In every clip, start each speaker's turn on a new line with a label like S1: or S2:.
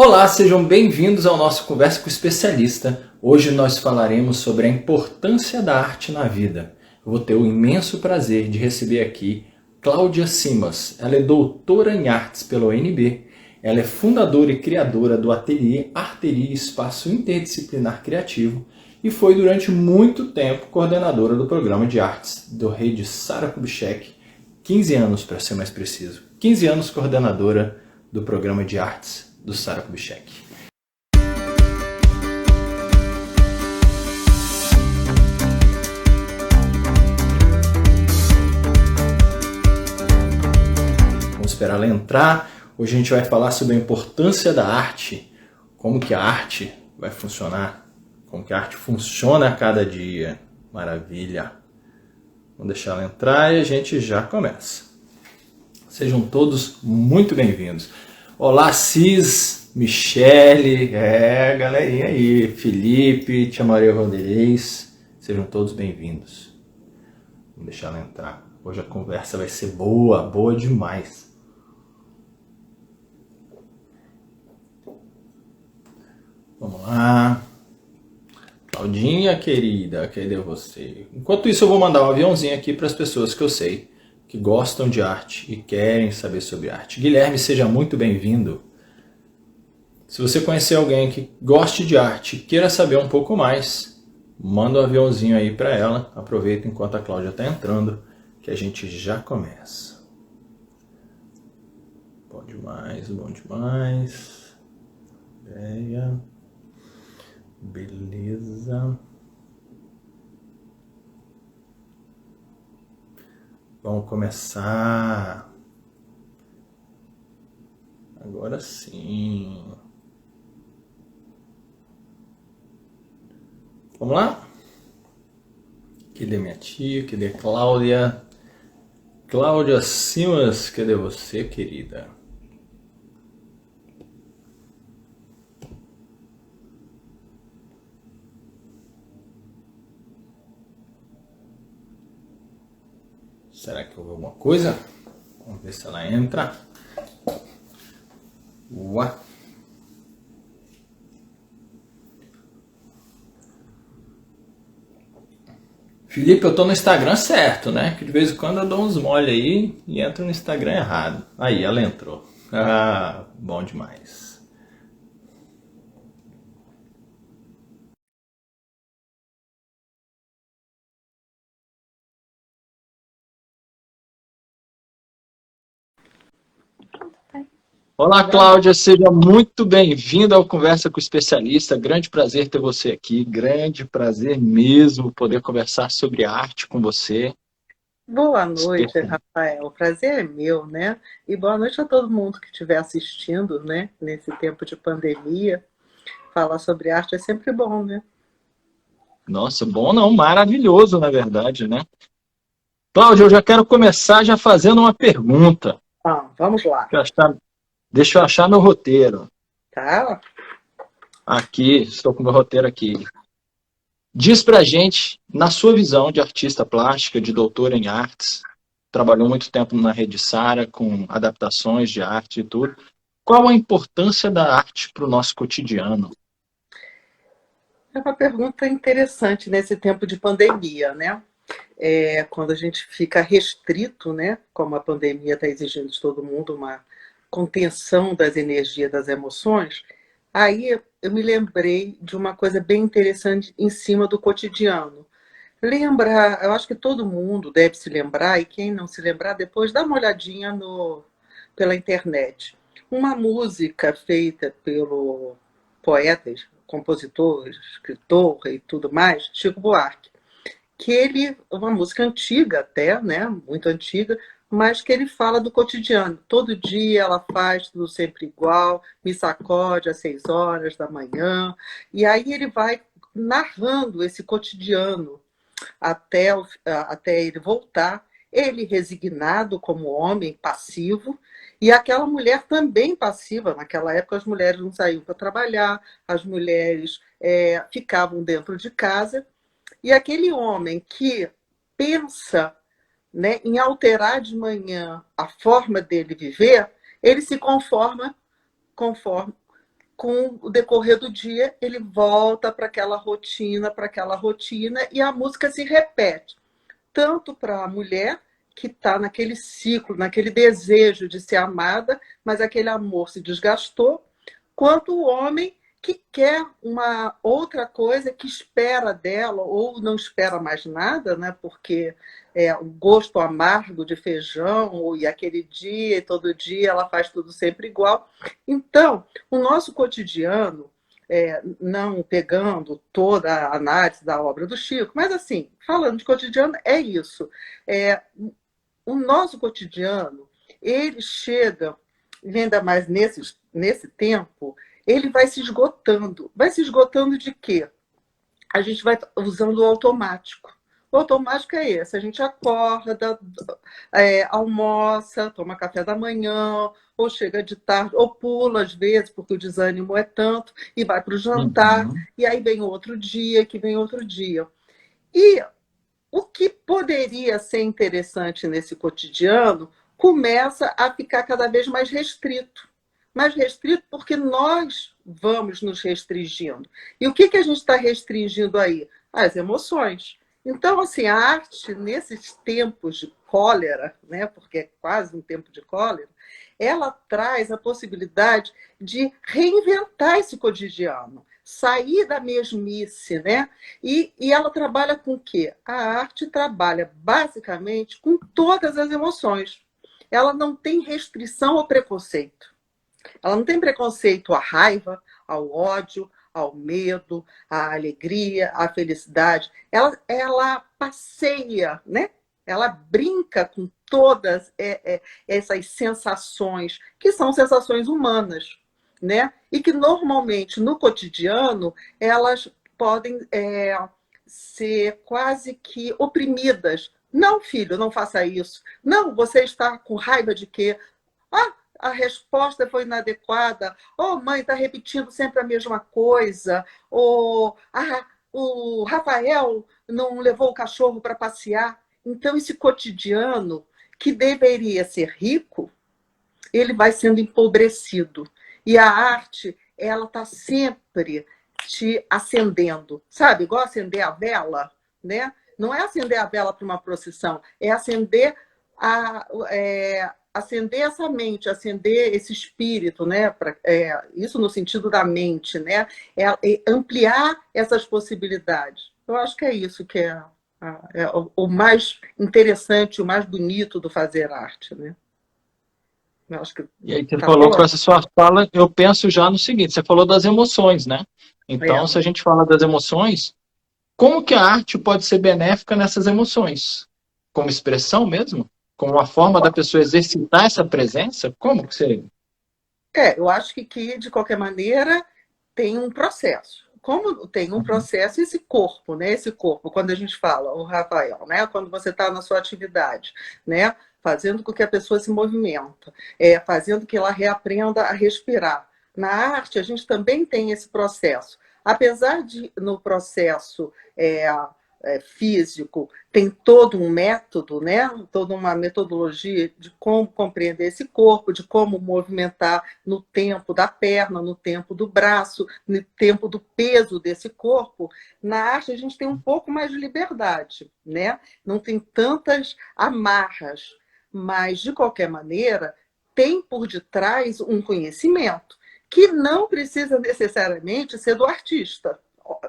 S1: Olá, sejam bem-vindos ao nosso Conversa com o Especialista. Hoje nós falaremos sobre a importância da arte na vida. Eu vou ter o imenso prazer de receber aqui Cláudia Simas. Ela é doutora em artes pela UNB. Ela é fundadora e criadora do ateliê Arteria Espaço Interdisciplinar Criativo e foi durante muito tempo coordenadora do programa de artes do Rede Sara Kubitschek, 15 anos para ser mais preciso. 15 anos coordenadora do programa de artes do Sara Kubitschek. Vamos esperar ela entrar. Hoje a gente vai falar sobre a importância da arte, como que a arte vai funcionar, como que a arte funciona a cada dia. Maravilha! Vamos deixar ela entrar e a gente já começa. Sejam todos muito bem-vindos. Olá, Cis, Michele, galerinha aí, Felipe, Tia Maria Vanderleis, sejam todos bem-vindos. Vamos deixar ela entrar. Hoje a conversa vai ser boa, boa demais. Vamos lá. Claudinha, querida, cadê você? Enquanto isso eu vou mandar um aviãozinho aqui para as pessoas que eu sei que gostam de arte e querem saber sobre arte. Guilherme, seja muito bem-vindo. Se você conhecer alguém que goste de arte e queira saber um pouco mais, manda um aviãozinho aí para ela. Aproveita enquanto a Cláudia está entrando, que a gente já começa. Bom demais, bom demais. Ideia. Beleza. Vamos começar. Agora sim. Vamos lá? Cadê minha tia? Cadê a Cláudia? Cláudia Simas, cadê você, querida? Será que eu vou alguma coisa? Vamos ver se ela entra. Uá. Felipe, eu tô no Instagram certo, né? Que de vez em quando eu dou uns mole aí e entro no Instagram errado. Aí, ela entrou. Ah, bom demais. Olá, Cláudia, seja muito bem-vinda ao Conversa com o Especialista. Grande prazer ter você aqui, grande prazer mesmo poder conversar sobre arte com você.
S2: Boa noite, Rafael. O prazer é meu, né? E boa noite a todo mundo que estiver assistindo, né? Nesse tempo de pandemia. Falar sobre arte é sempre bom, né?
S1: Nossa, bom não, maravilhoso, na verdade, né? Cláudia, eu já quero começar já fazendo uma pergunta.
S2: Vamos lá.
S1: Deixa eu achar meu roteiro.
S2: Tá?
S1: Aqui, estou com meu roteiro aqui. Diz pra gente, na sua visão de artista plástica, de doutora em artes, trabalhou muito tempo na Rede Sara com adaptações de arte e tudo, qual a importância da arte para o nosso cotidiano?
S2: É uma pergunta interessante nesse tempo de pandemia, né? Quando a gente fica restrito, né? Como a pandemia está exigindo de todo mundo uma contenção das energias, das emoções. Aí eu me lembrei de uma coisa bem interessante em cima do cotidiano. Lembra, eu acho que todo mundo deve se lembrar, e quem não se lembrar, depois dá uma olhadinha pela internet. Uma música feita pelo poeta, compositor, escritor e tudo mais, Chico Buarque, que ele, uma música antiga até, né, muito antiga, mas que ele fala do cotidiano. Todo dia ela faz tudo sempre igual, me sacode às 6 horas da manhã, e aí ele vai narrando esse cotidiano até ele voltar, ele resignado como homem, passivo, e aquela mulher também passiva. Naquela época as mulheres não saíam para trabalhar, as mulheres ficavam dentro de casa, e aquele homem que pensa, né, em alterar de manhã a forma dele viver, ele se conforma com o decorrer do dia, ele volta para aquela rotina, e a música se repete, tanto para a mulher, que está naquele ciclo, naquele desejo de ser amada, mas aquele amor se desgastou, quanto o homem que quer uma outra coisa, que espera dela, ou não espera mais nada, né? Porque o gosto amargo de feijão, e aquele dia, e todo dia ela faz tudo sempre igual. Então, o nosso cotidiano, não pegando toda a análise da obra do Chico, mas assim, falando de cotidiano, é isso. O nosso cotidiano, ele chega, e ainda mais nesse tempo, ele vai se esgotando. Vai se esgotando de quê? A gente vai usando o automático. O automático é esse: a gente acorda, almoça, toma café da manhã, ou chega de tarde, ou pula às vezes, porque o desânimo é tanto, e vai para o jantar, e aí vem outro dia, que vem outro dia. E o que poderia ser interessante nesse cotidiano começa a ficar cada vez mais restrito. Mais restrito porque nós vamos nos restringindo. E o que a gente está restringindo aí? As emoções. Então, assim, a arte, nesses tempos de cólera, né, porque é quase um tempo de cólera, ela traz a possibilidade de reinventar esse cotidiano, sair da mesmice, né? E ela trabalha com o quê? A arte trabalha basicamente com todas as emoções. Ela não tem restrição ao preconceito. Ela não tem preconceito à raiva, ao ódio, ao medo, à alegria, à felicidade. Ela passeia, né? Ela brinca com todas essas sensações, que são sensações humanas, né? E que normalmente no cotidiano elas podem ser quase que oprimidas. Não, filho, não faça isso. Não, você está com raiva de quê? Ah, a resposta foi inadequada. Oh, mãe, está repetindo sempre a mesma coisa. Ou o Rafael não levou o cachorro para passear. Então, esse cotidiano, que deveria ser rico, ele vai sendo empobrecido. E a arte, ela está sempre te acendendo. Sabe? Igual acender a vela, né? Não é acender a vela para uma procissão, é acender acender essa mente, acender esse espírito, né? Isso no sentido da mente, né? Ampliar essas possibilidades. Eu acho que é isso que é o mais interessante, o mais bonito do fazer arte, né? Eu acho que
S3: E aí você falou com essa sua fala, eu penso já no seguinte, você falou das emoções, né? Então, se a gente fala das emoções, como que a arte pode ser benéfica nessas emoções? Como expressão mesmo? Como uma forma da pessoa exercitar essa presença? Como que seria?
S2: Eu acho que, de qualquer maneira, tem um processo. Como tem um processo, esse corpo, né? Esse corpo, quando a gente fala, o Rafael, né? Quando você está na sua atividade, né? Fazendo com que a pessoa se movimenta, fazendo que ela reaprenda a respirar. Na arte, a gente também tem esse processo. Apesar de, no processo físico, tem todo um método, né? Toda uma metodologia de como compreender esse corpo, de como movimentar no tempo da perna, no tempo do braço, no tempo do peso desse corpo. Na arte, a gente tem um pouco mais de liberdade, né? Não tem tantas amarras, mas, de qualquer maneira, tem por detrás um conhecimento que não precisa necessariamente ser do artista.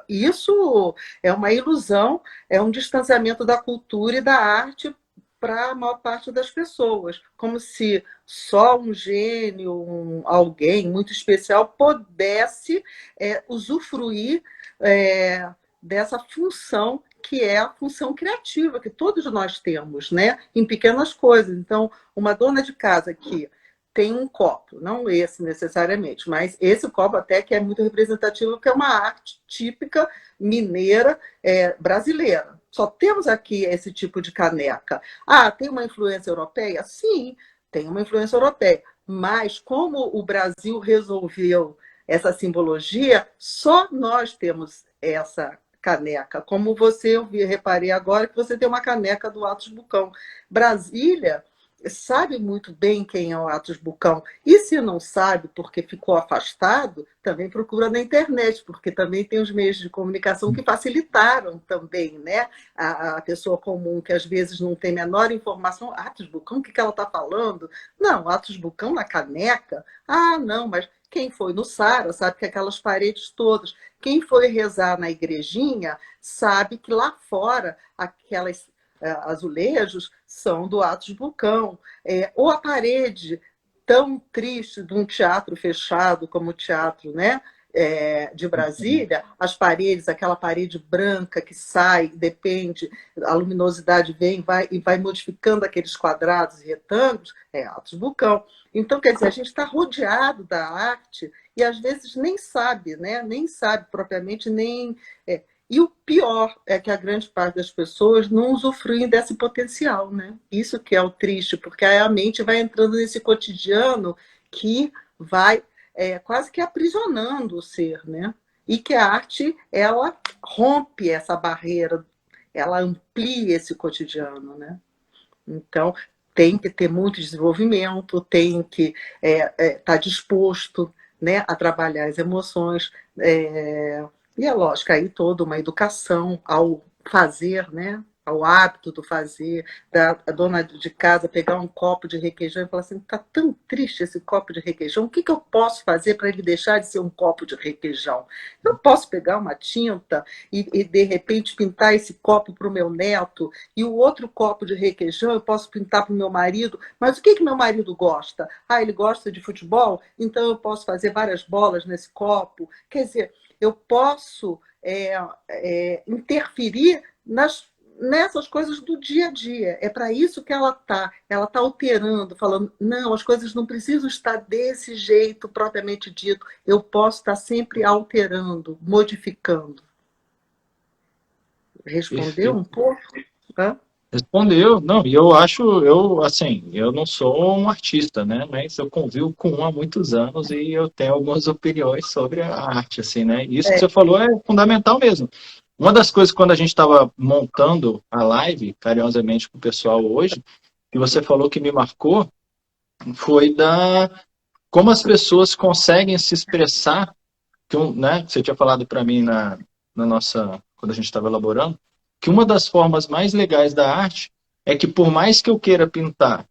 S2: Isso é uma ilusão, é um distanciamento da cultura e da arte para a maior parte das pessoas, como se só um gênio, alguém muito especial pudesse usufruir dessa função, que é a função criativa que todos nós temos, né? Em pequenas coisas. Então, uma dona de casa que tem um copo, não esse necessariamente, mas esse copo até que é muito representativo, porque é uma arte típica mineira brasileira. Só temos aqui esse tipo de caneca. Tem uma influência europeia? Sim, tem uma influência europeia. Mas como o Brasil resolveu essa simbologia, só nós temos essa caneca. Como eu reparei agora que você tem uma caneca do Atos Bucão. Brasília sabe muito bem quem é o Atos Bucão. E se não sabe porque ficou afastado, também procura na internet, porque também tem os meios de comunicação que facilitaram também, né? A pessoa comum, que às vezes não tem a menor informação. Atos Bucão, o que ela está falando? Não, Atos Bucão na caneca? Ah, não, mas quem foi no Sara sabe que aquelas paredes todas. Quem foi rezar na igrejinha sabe que lá fora aquelas azulejos são do Atos Vulcão. Ou a parede tão triste de um teatro fechado como o teatro, né? De Brasília, as paredes, aquela parede branca que sai, depende, a luminosidade vem e vai modificando aqueles quadrados e retângulos, é Atos Vulcão. Então, quer dizer, a gente está rodeado da arte e às vezes nem sabe, né? Nem sabe propriamente, nem. E o pior é que a grande parte das pessoas não usufruem desse potencial, né? Isso que é o triste, porque aí a mente vai entrando nesse cotidiano que vai quase que aprisionando o ser, né? E que a arte, ela rompe essa barreira, ela amplia esse cotidiano, né? Então, tem que ter muito desenvolvimento, tem que estar disposto, né, a trabalhar as emoções, e é lógico, aí toda uma educação ao fazer, né? Ao hábito do fazer, da dona de casa pegar um copo de requeijão e falar assim, está tão triste esse copo de requeijão, o que eu posso fazer para ele deixar de ser um copo de requeijão? Eu posso pegar uma tinta e de repente pintar esse copo para o meu neto, e o outro copo de requeijão eu posso pintar para o meu marido, mas o que meu marido gosta? Ah, ele gosta de futebol? Então eu posso fazer várias bolas nesse copo. Quer dizer, eu posso interferir nessas coisas do dia a dia. É para isso que ela está. Ela está alterando, falando, não, as coisas não precisam estar desse jeito propriamente dito. Eu posso estar sempre alterando, modificando. Respondeu um pouco? Hã?
S3: Respondeu, não, e eu acho, assim, eu não sou um artista, né, mas eu convivo com um há muitos anos e eu tenho algumas opiniões sobre a arte, assim, né, e isso que você falou é fundamental mesmo. Uma das coisas, quando a gente estava montando a live, carinhosamente com o pessoal hoje, que você falou que me marcou, foi como as pessoas conseguem se expressar, né, que você tinha falado para mim na nossa, quando a gente estava elaborando, que uma das formas mais legais da arte é que por mais que eu queira pintar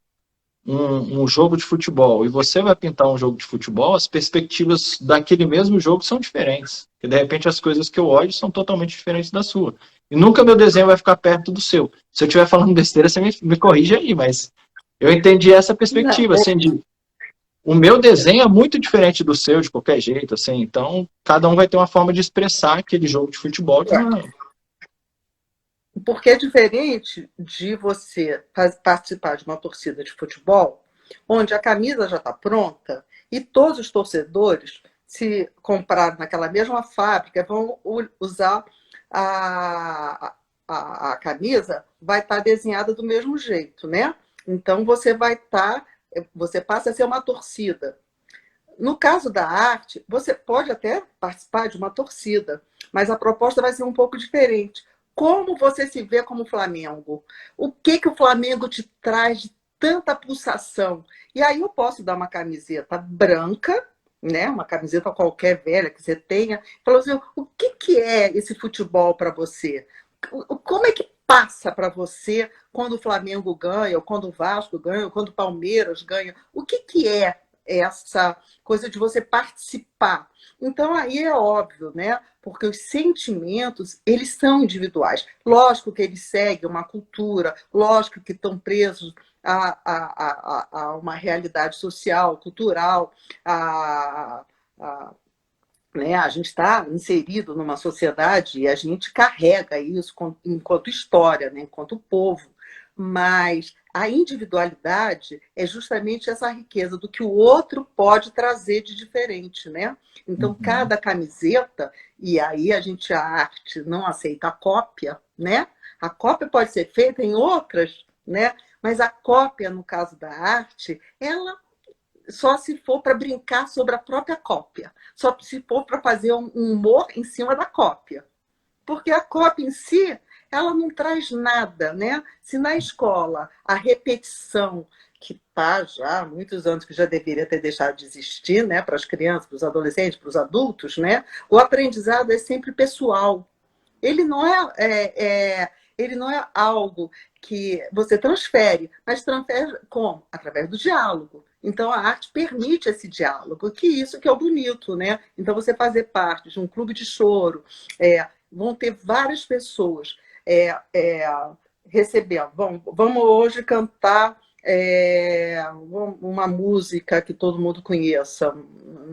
S3: um jogo de futebol e você vai pintar um jogo de futebol, as perspectivas daquele mesmo jogo são diferentes. Porque de repente as coisas que eu olho são totalmente diferentes da sua. E nunca meu desenho vai ficar perto do seu. Se eu estiver falando besteira, você me corrige aí, mas eu entendi essa perspectiva, assim, de o meu desenho é muito diferente do seu, de qualquer jeito, assim, então cada um vai ter uma forma de expressar aquele jogo de futebol de uma...
S2: Porque é diferente de você participar de uma torcida de futebol, onde a camisa já está pronta e todos os torcedores, se comprar naquela mesma fábrica, vão usar a camisa, vai estar desenhada do mesmo jeito, né? Então você passa a ser uma torcida. No caso da arte, você pode até participar de uma torcida, mas a proposta vai ser um pouco diferente. Como você se vê como Flamengo? O que o Flamengo te traz de tanta pulsação? E aí eu posso dar uma camiseta branca, né? Uma camiseta qualquer velha que você tenha, falou assim, o que é esse futebol para você? Como é que passa para você quando o Flamengo ganha, ou quando o Vasco ganha, ou quando o Palmeiras ganha? O que é essa coisa de você participar? Então aí é óbvio, né? Porque os sentimentos, eles são individuais. Lógico que eles seguem uma cultura, lógico que estão presos a uma realidade social, cultural, né? A gente está inserido numa sociedade e a gente carrega isso enquanto história, né? Enquanto povo. Mas a individualidade é justamente essa riqueza do que o outro pode trazer de diferente, né? Então, cada camiseta, e aí a arte não aceita a cópia, né? A cópia pode ser feita em outras, né? Mas a cópia, no caso da arte, ela só se for para brincar sobre a própria cópia, só se for para fazer um humor em cima da cópia. Porque a cópia em si, ela não traz nada, né? Se na escola a repetição que está já há muitos anos, que já deveria ter deixado de existir, né, para as crianças, para os adolescentes, para os adultos, né, o aprendizado é sempre pessoal. Ele não ele não é algo que você transfere, mas transfere como? Através do diálogo. Então, a arte permite esse diálogo, que isso que é o bonito, né? Então, você fazer parte de um clube de choro, vão ter várias pessoas recebendo. Bom, vamos hoje cantar uma música que todo mundo conheça.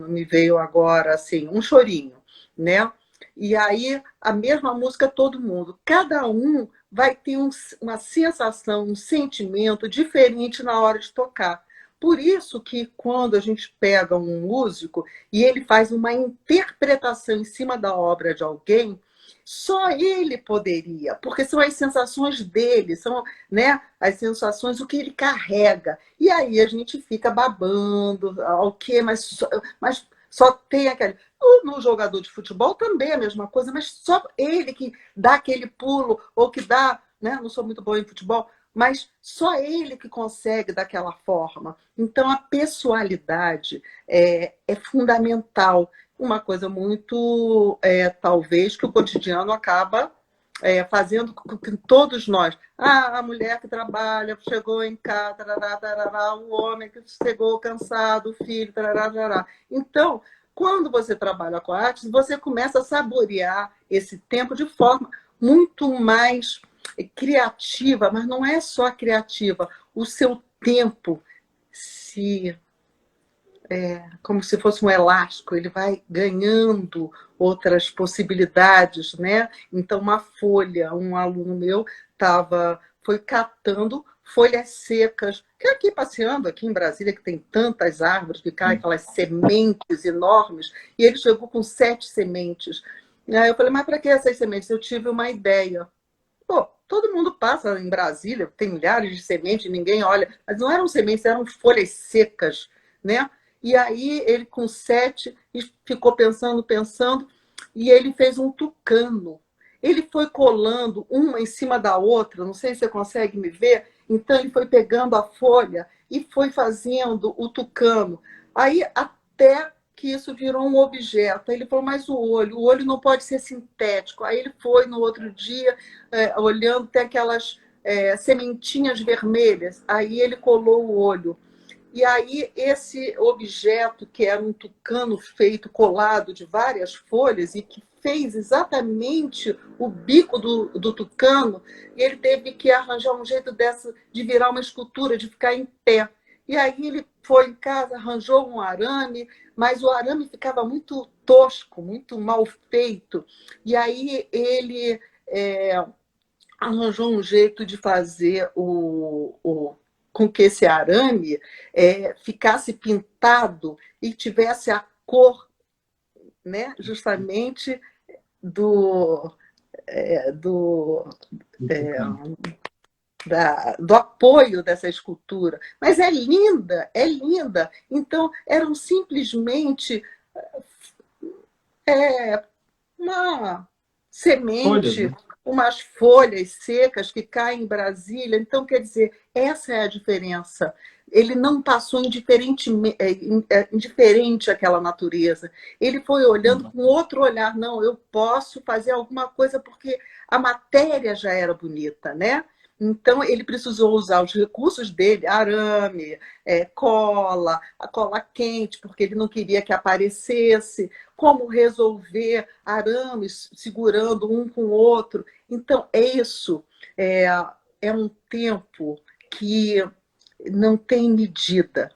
S2: Me veio agora, assim, um chorinho, né? E aí, a mesma música todo mundo. Cada um vai ter uma sensação, um sentimento diferente na hora de tocar. Por isso que quando a gente pega um músico e ele faz uma interpretação em cima da obra de alguém, só ele poderia, porque são as sensações dele, são, né, as sensações, o que ele carrega. E aí a gente fica babando, o quê? Mas só tem aquele... No jogador de futebol também é a mesma coisa, mas só ele que dá aquele pulo, ou que dá, né? Não sou muito boa em futebol, mas só ele que consegue daquela forma. Então, a pessoalidade é fundamental. Uma coisa muito, talvez, que o cotidiano acaba fazendo com que todos nós... a mulher que trabalha, chegou em casa, tarará, tarará, o homem que chegou cansado, o filho, tarará, tarará. Então, quando você trabalha com arte, você começa a saborear esse tempo de forma muito mais criativa, mas não é só criativa. O seu tempo como se fosse um elástico, ele vai ganhando outras possibilidades, né? Então, uma folha, um aluno meu foi catando folhas secas, que aqui passeando, aqui em Brasília, que tem tantas árvores, que caem aquelas sementes enormes, e ele chegou com 7 sementes. E aí eu falei, mas para que essas sementes? Eu tive uma ideia. Pô, todo mundo passa em Brasília, tem milhares de sementes, ninguém olha, mas não eram sementes, eram folhas secas, né? E aí ele com 7 ficou pensando, e ele fez um tucano. Ele foi colando uma em cima da outra, não sei se você consegue me ver. Então ele foi pegando a folha e foi fazendo o tucano. Aí até que isso virou um objeto. Aí ele falou, mas o olho não pode ser sintético. Aí ele foi no outro dia, olhando, tem aquelas sementinhas vermelhas. Aí ele colou o olho. E aí esse objeto, que era um tucano feito, colado de várias folhas, e que fez exatamente o bico do tucano, e ele teve que arranjar um jeito de virar uma escultura, de ficar em pé. E aí ele foi em casa, arranjou um arame, mas o arame ficava muito tosco, muito mal feito. E aí ele arranjou um jeito de fazer com que esse arame ficasse pintado e tivesse a cor, né, justamente do apoio dessa escultura. Mas é linda, é linda. Então, eram simplesmente uma semente,
S3: Folhas, né?
S2: umas folhas secas que caem em Brasília. Então, quer dizer, essa é a diferença. Ele não passou indiferente àquela natureza. Ele foi olhando com outro olhar. Não, eu posso fazer alguma coisa porque a matéria já era bonita, né? Então, ele precisou usar os recursos dele, arame, cola, a cola quente, porque ele não queria que aparecesse, como resolver arames segurando um com o outro. Então, isso é um tempo que não tem medida,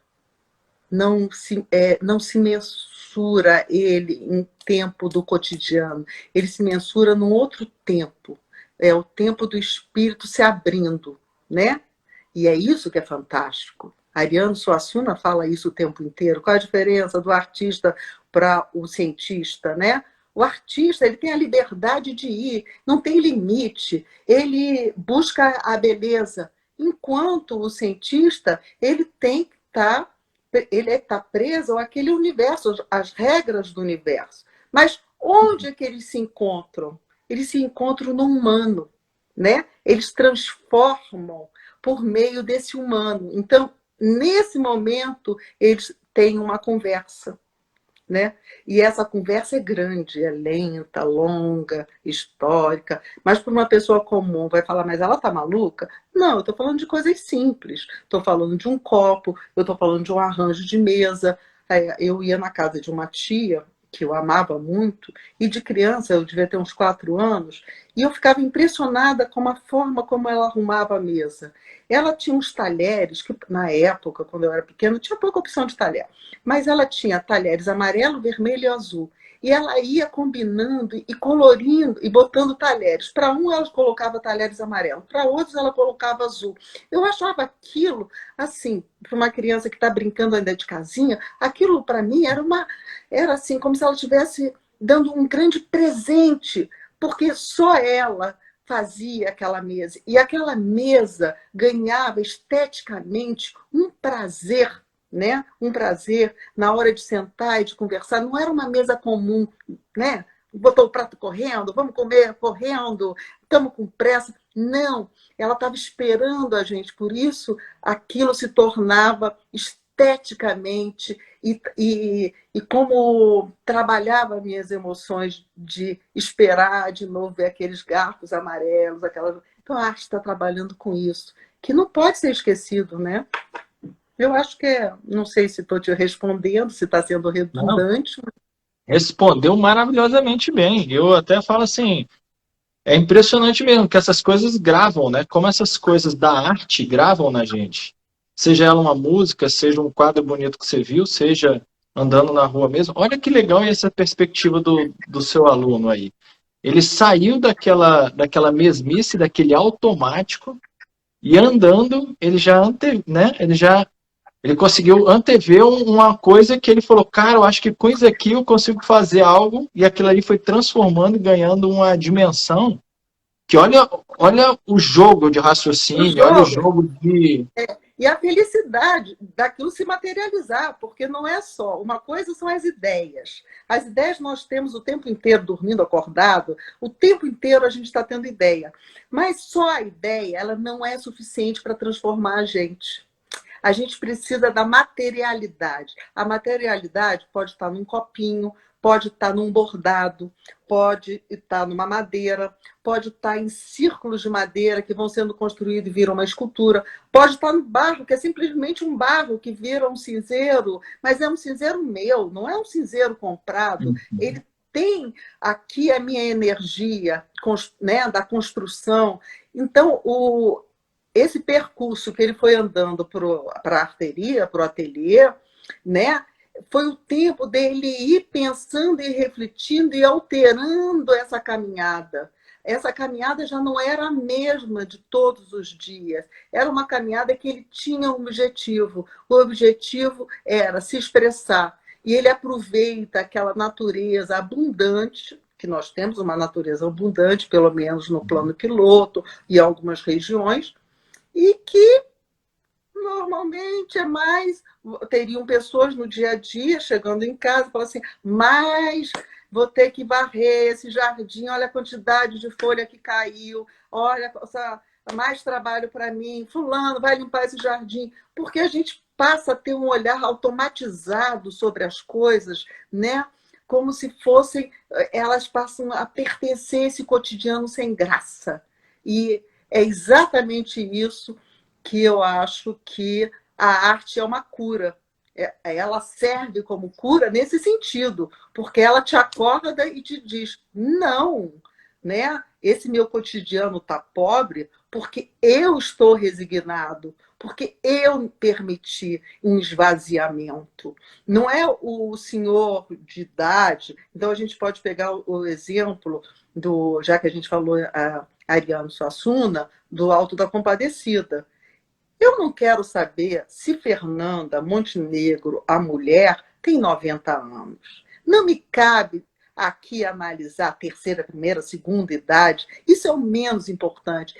S2: não se mensura ele em tempo do cotidiano, ele se mensura num outro tempo. É o tempo do espírito se abrindo, né? E é isso que é fantástico. Ariano Suassuna fala isso o tempo inteiro. Qual a diferença do artista para o cientista, né? O artista, ele tem a liberdade de ir, não tem limite. Ele busca a beleza, enquanto o cientista, ele tem que ele está preso àquele universo, às regras do universo. Mas onde é que eles se encontram? Eles se encontram no humano, né? Eles transformam por meio desse humano. Então, nesse momento, eles têm uma conversa, né? E essa conversa é grande, é lenta, longa, histórica, mas para uma pessoa comum vai falar, mas ela tá maluca? Não, eu estou falando de coisas simples, estou falando de um copo, eu estou falando de um arranjo de mesa. Eu ia na casa de uma tia, que eu amava muito, e de criança, eu devia ter uns 4 anos, e eu ficava impressionada com a forma como ela arrumava a mesa. Ela tinha uns talheres, que na época, quando eu era pequena, tinha pouca opção de talher, mas ela tinha talheres amarelo, vermelho e azul. E ela ia combinando e colorindo e botando talheres. Para um, ela colocava talheres amarelos, para outros, ela colocava azul. Eu achava aquilo, assim, para uma criança que está brincando ainda de casinha, aquilo para mim era assim, como se ela estivesse dando um grande presente, porque só ela fazia aquela mesa. E aquela mesa ganhava esteticamente um prazer, né? Um prazer na hora de sentar e de conversar. Não era uma mesa comum, né? Botou o prato correndo, vamos comer correndo, estamos com pressa. Não, ela estava esperando a gente, por isso aquilo se tornava esteticamente e como trabalhava minhas emoções de esperar de novo ver aqueles garfos amarelos, aquelas... Então a arte está trabalhando com isso, que não pode ser esquecido, né? Eu acho que não sei se estou te respondendo, se está sendo
S3: Não,
S2: redundante.
S3: respondeu maravilhosamente bem. Eu até falo assim, é impressionante mesmo que essas coisas gravam, né? Como essas coisas da arte gravam na gente. Seja ela uma música, seja um quadro bonito que você viu, seja andando na rua mesmo. Olha que legal essa perspectiva do seu aluno aí. Ele saiu daquela mesmice, daquele automático, e andando, ele conseguiu antever uma coisa que ele falou, cara, eu acho que com isso aqui eu consigo fazer algo, e aquilo ali foi transformando e ganhando uma dimensão que olha o jogo de
S2: O
S3: raciocínio, olha o
S2: jogo
S3: jogo de...
S2: e a felicidade daquilo se materializar, porque não é só. Uma coisa são as ideias. As ideias nós temos o tempo inteiro dormindo acordado, o tempo inteiro a gente está tendo ideia. Mas só a ideia, ela não é suficiente para transformar a gente. A gente precisa da materialidade. A materialidade pode estar num copinho, pode estar num bordado, pode estar numa madeira, pode estar em círculos de madeira que vão sendo construídos e viram uma escultura, pode estar no barro, que é simplesmente um barro que vira um cinzeiro, mas é um cinzeiro meu, não é um cinzeiro comprado. Ele tem aqui a minha energia, né, da construção. Então, esse percurso que ele foi andando para a arteria, para o ateliê, né, foi o tempo dele ir pensando e refletindo e alterando essa caminhada. Essa caminhada já não era a mesma de todos os dias. Era uma caminhada que ele tinha um objetivo. O objetivo era se expressar. E ele aproveita aquela natureza abundante, que nós temos uma natureza abundante, pelo menos no plano piloto e algumas regiões, e que normalmente é mais... Teriam pessoas no dia a dia, chegando em casa, falando assim, mas vou ter que varrer esse jardim, olha a quantidade de folha que caiu, olha, mais trabalho para mim, fulano, vai limpar esse jardim. Porque a gente passa a ter um olhar automatizado sobre as coisas, né? Como se fossem... Elas passam a pertencer a esse cotidiano sem graça. E é exatamente isso que eu acho que a arte é uma cura. Ela serve como cura nesse sentido, porque ela te acorda e te diz, não, né? Esse meu cotidiano está pobre porque eu estou resignado, porque eu permiti um esvaziamento. Não é o senhor de idade. Então, a gente pode pegar o exemplo já que a gente falou a Ariano Suassuna, do Alto da Compadecida. Eu não quero saber se Fernanda Montenegro, a mulher, tem 90 anos. Não me cabe aqui analisar a terceira, primeira, segunda idade. Isso é o menos importante.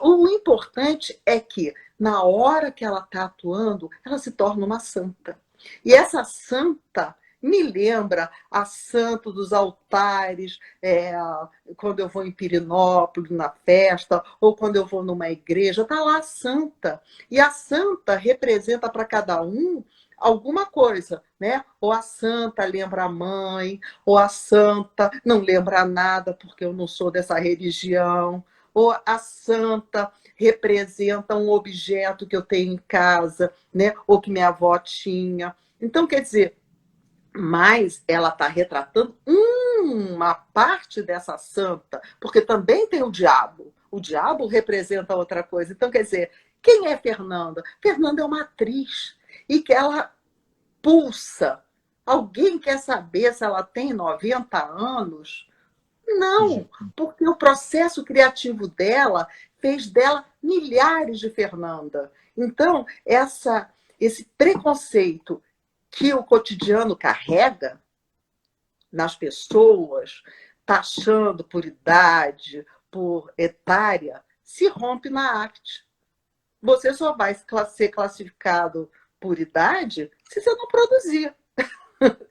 S2: O importante é que, na hora que ela está atuando, ela se torna uma santa. E essa santa, me lembra a santo dos altares, quando eu vou em Pirinópolis, na festa, ou quando eu vou numa igreja, está lá a santa. E a santa representa para cada um alguma coisa, né? Ou a santa lembra a mãe, ou a santa não lembra nada porque eu não sou dessa religião, ou a santa representa um objeto que eu tenho em casa, né? Ou que minha avó tinha. Então, quer dizer, mas ela está retratando uma parte dessa santa, porque também tem o diabo. O diabo representa outra coisa. Então, quer dizer, quem é Fernanda? Fernanda é uma atriz e que ela pulsa. Alguém quer saber se ela tem 90 anos? Não, porque o processo criativo dela fez dela milhares de Fernanda. Então, esse preconceito que o cotidiano carrega nas pessoas, taxando por idade, por etária, se rompe na arte. Você só vai ser classificado por idade se você não produzir.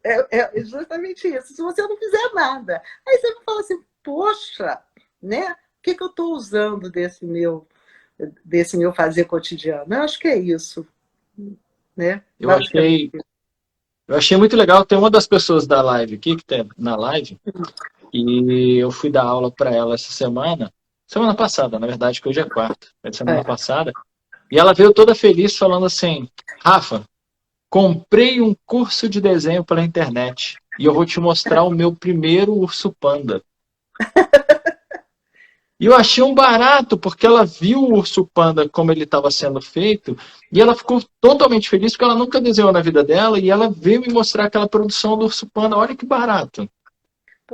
S2: É justamente isso. Se você não fizer nada. Aí você fala assim, poxa, né? O que eu estou usando desse meu fazer cotidiano? Eu acho que é isso. Né?
S3: Eu achei muito legal. Tem uma das pessoas da live aqui, que tem na live, e eu fui dar aula para ela essa semana passada, na verdade, que hoje é quarta, é de semana passada, e ela veio toda feliz falando assim, Rafa, comprei um curso de desenho pela internet e eu vou te mostrar o meu primeiro urso panda. E eu achei um barato, porque ela viu o urso panda como ele estava sendo feito, e ela ficou totalmente feliz, porque ela nunca desenhou na vida dela, e ela veio me mostrar aquela produção do urso panda. Olha que barato.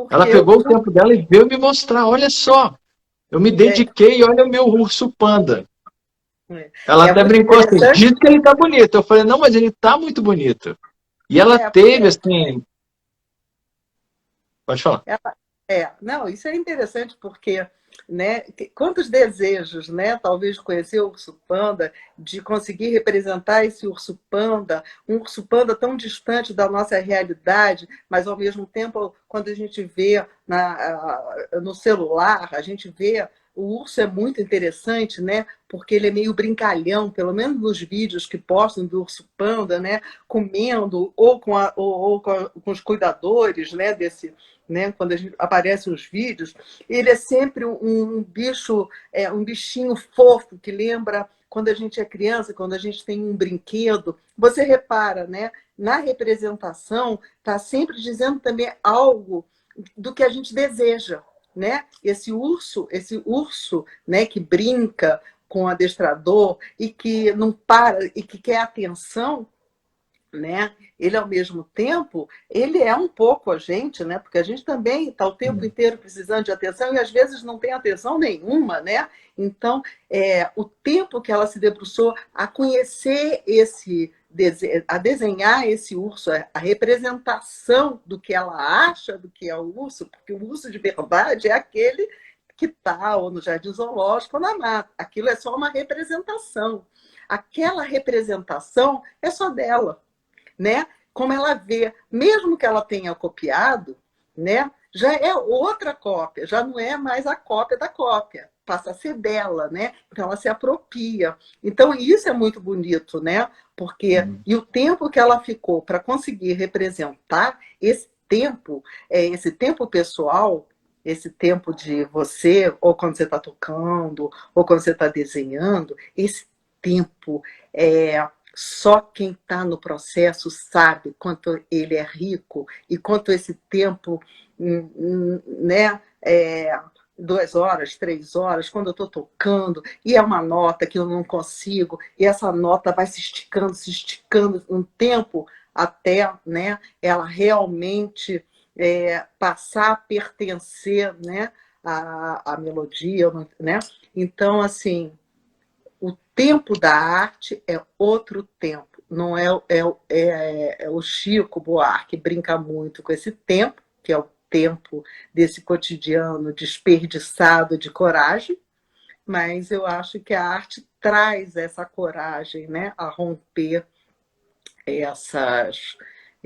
S3: Ela pegou o tempo dela e veio me mostrar, olha só, eu me dediquei, olha o meu urso panda. Ela até brincou assim, diz que ele tá bonito. Eu falei, não, mas ele tá muito bonito. E ela teve, assim... Pode falar.
S2: Não, isso é interessante porque, né, quantos desejos, né, talvez de conhecer o urso panda, de conseguir representar esse urso panda, um urso panda tão distante da nossa realidade, mas ao mesmo tempo, quando a gente vê no celular, a gente vê o urso é muito interessante, né? Porque ele é meio brincalhão, pelo menos nos vídeos que postam do urso panda, né? Comendo ou com os cuidadores, né? Né? Quando aparecem os vídeos, ele é sempre um bicho, um bichinho fofo que lembra quando a gente é criança, quando a gente tem um brinquedo. Você repara, né? Na representação está sempre dizendo também algo do que a gente deseja. Né? Esse urso, né, que brinca com o adestrador e que não para e que quer atenção, né? Ele ao mesmo tempo, ele é um pouco a gente, né? Porque a gente também está o tempo inteiro precisando de atenção e às vezes não tem atenção nenhuma, né? Então, o tempo que ela se debruçou a conhecer a desenhar esse urso, a representação do que ela acha do que é o urso, porque o urso de verdade é aquele que está ou no jardim zoológico ou na mata. Aquilo é só uma representação. Aquela representação é só dela. Né? Como ela vê, mesmo que ela tenha copiado, né? Já é outra cópia, já não é mais a cópia da cópia, passa a ser dela, né? Então ela se apropria. Então isso é muito bonito, né? Porque e o tempo que ela ficou para conseguir representar esse tempo pessoal, esse tempo de você, ou quando você está tocando, ou quando você está desenhando, esse tempo só quem está no processo sabe quanto ele é rico e quanto esse tempo, né, 2 horas, 3 horas, quando eu estou tocando, e é uma nota que eu não consigo, e essa nota vai se esticando um tempo até, né, ela realmente passar a pertencer, né, à melodia, né? Então, assim, o tempo da arte é outro tempo. Não é o Chico Buarque brinca muito com esse tempo, que é o tempo desse cotidiano desperdiçado de coragem, mas eu acho que a arte traz essa coragem, né, a romper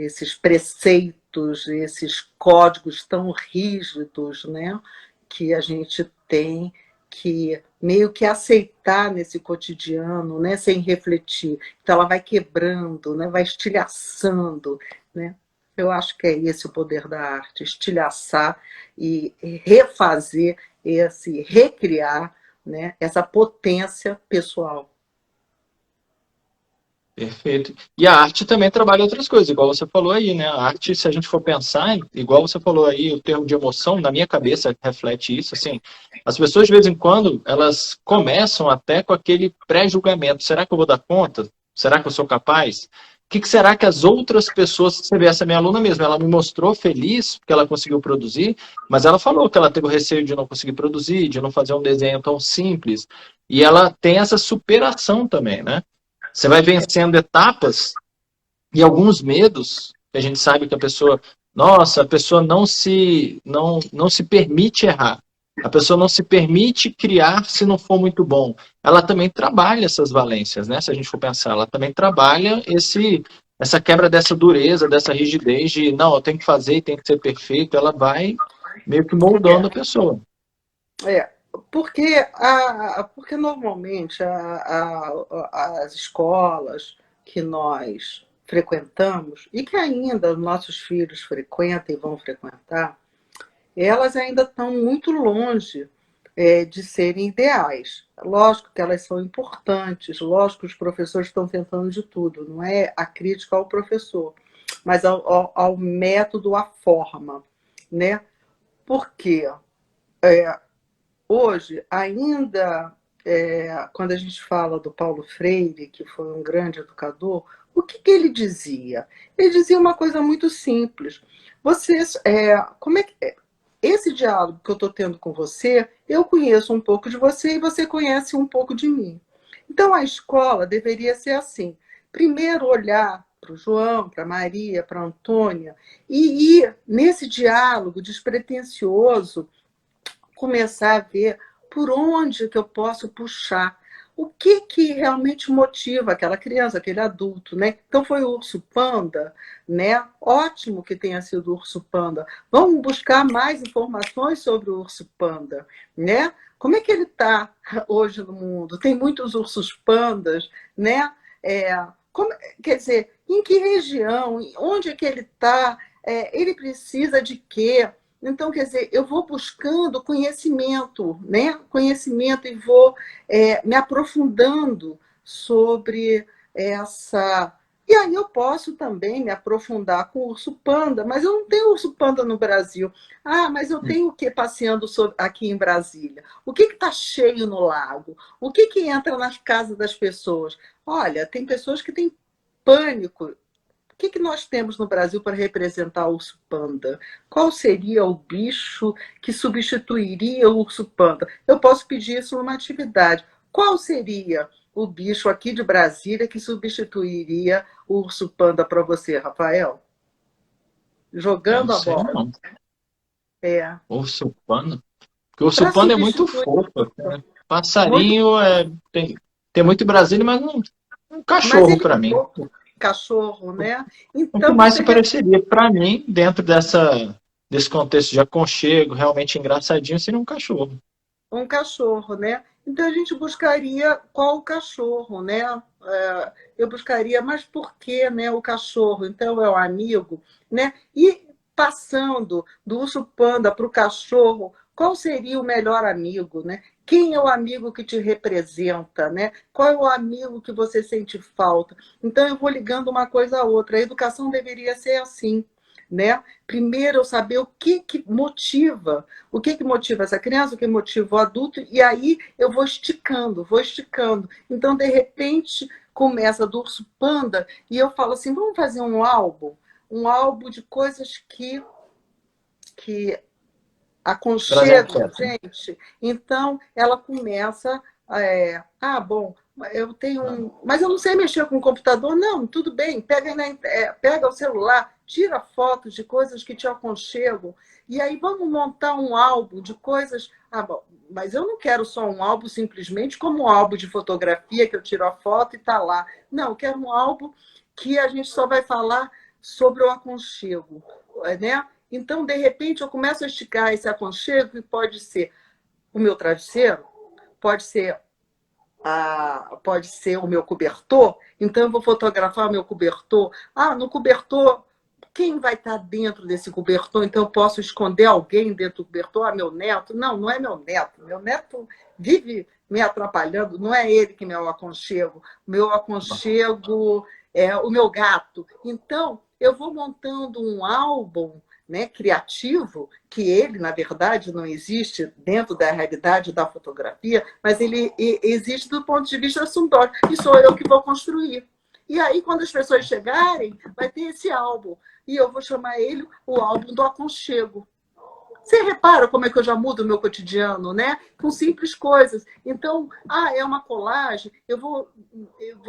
S2: esses preceitos, esses códigos tão rígidos, né, que a gente tem que meio que aceitar nesse cotidiano, né, sem refletir. Então ela vai quebrando, né, vai estilhaçando, né? Eu acho que é esse o poder da arte, estilhaçar e refazer recriar, né, essa potência pessoal.
S3: Perfeito. E a arte também trabalha outras coisas, igual você falou aí, né? A arte, se a gente for pensar, igual você falou aí, o termo de emoção, na minha cabeça reflete isso, assim, as pessoas de vez em quando, elas começam até com aquele pré-julgamento, será que eu vou dar conta? Será que eu sou capaz? O que será que as outras pessoas, você vê, essa minha aluna mesmo, ela me mostrou feliz porque ela conseguiu produzir, mas ela falou que ela teve o receio de não conseguir produzir, de não fazer um desenho tão simples, e ela tem essa superação também, né? Você vai vencendo etapas e alguns medos, que a gente sabe que a pessoa, nossa, a pessoa não se permite errar. A pessoa não se permite criar se não for muito bom. Ela também trabalha essas valências, né? Se a gente for pensar, ela também trabalha essa quebra dessa dureza, dessa rigidez de, não, eu tenho que fazer e tem que ser perfeito. Ela vai meio que moldando a pessoa.
S2: É, porque normalmente as escolas que nós frequentamos e que ainda nossos filhos frequentam e vão frequentar, elas ainda estão muito longe de serem ideais. Lógico que elas são importantes, lógico que os professores estão tentando de tudo, não é a crítica ao professor, mas ao método, à forma, né? Porque hoje, ainda, quando a gente fala do Paulo Freire, que foi um grande educador, o que ele dizia? Ele dizia uma coisa muito simples. Vocês, como é que esse diálogo que eu estou tendo com você, eu conheço um pouco de você e você conhece um pouco de mim. Então a escola deveria ser assim: primeiro olhar para o João, para a Maria, para a Antônia e ir nesse diálogo despretensioso, começar a ver por onde que eu posso puxar. O que realmente motiva aquela criança, aquele adulto, né? Então foi o Urso Panda, né? Ótimo que tenha sido o Urso Panda. Vamos buscar mais informações sobre o Urso Panda, né? Como é que ele está hoje no mundo? Tem muitos ursos pandas, né? Quer dizer, em que região? Onde é que ele está? Ele precisa de quê? Então, quer dizer, eu vou buscando conhecimento, né? Conhecimento e vou me aprofundando sobre essa. E aí eu posso também me aprofundar com o urso panda, mas eu não tenho urso panda no Brasil. Ah, mas eu tenho o que passeando aqui em Brasília? O que está cheio no lago? O que entra nas casas das pessoas? Olha, tem pessoas que têm pânico. O que nós temos no Brasil para representar o urso panda? Qual seria o bicho que substituiria o urso panda? Eu posso pedir isso numa atividade. Qual seria o bicho aqui de Brasília que substituiria o urso panda para você, Rafael?
S3: Eu não
S2: Jogando a
S3: sei,
S2: bola.
S3: não.
S2: É.
S3: Urso panda? Porque o urso
S2: Para
S3: panda é muito
S2: substituir.
S3: fofo, né?
S2: Muito,
S3: Passarinho tem muito em Brasília, mas não um
S2: mas
S3: cachorro
S2: ele
S3: para
S2: é
S3: mim.
S2: cachorro, né?
S3: O que
S2: Então
S3: mais se
S2: você
S3: pareceria para mim, dentro desse contexto de aconchego, realmente engraçadinho, seria um cachorro.
S2: um cachorro, né? Então a gente buscaria qual o cachorro, né? Eu buscaria, mas por que, né, o cachorro? Então é o amigo, né? E passando do urso panda para o cachorro, qual seria o melhor amigo, né? Quem é o amigo que te representa, né? Qual é o amigo que você sente falta? Então eu vou ligando uma coisa a outra. A educação deveria ser assim, né? Primeiro eu saber o que motiva essa criança, o que motiva o adulto, e aí eu vou esticando, vou esticando. Então, de repente, começa do urso panda e eu falo assim, vamos fazer um álbum de coisas que
S3: Trazendo
S2: aconchegam a
S3: quieto.
S2: gente. Então, ela começa, bom, eu tenho mas eu não sei mexer com o computador. Não, tudo bem, pega o celular, tira fotos de coisas que te aconchegam, e aí vamos montar um álbum de coisas. Bom, mas eu não quero só um álbum simplesmente como um álbum de fotografia que eu tiro a foto e está lá. Não, eu quero um álbum que a gente só vai falar sobre o aconchego, né? Então, de repente, eu começo a esticar esse aconchego e pode ser o meu travesseiro, pode ser o meu cobertor, então eu vou fotografar o meu cobertor. No cobertor, quem vai estar dentro desse cobertor? Então eu posso esconder alguém dentro do cobertor? Meu neto? Não, não é meu neto. Meu neto vive me atrapalhando, não é ele que é meu aconchego. Meu aconchego é o meu gato. Então, eu vou montando um álbum, né, criativo, que ele, na verdade, não existe dentro da realidade da fotografia, mas ele existe do ponto de vista simbólico, e sou eu que vou construir. E aí, quando as pessoas chegarem, vai ter esse álbum, e eu vou chamar ele o álbum do aconchego. Você repara como é que eu já mudo o meu cotidiano, né? Com simples coisas. Então, é uma colagem, eu vou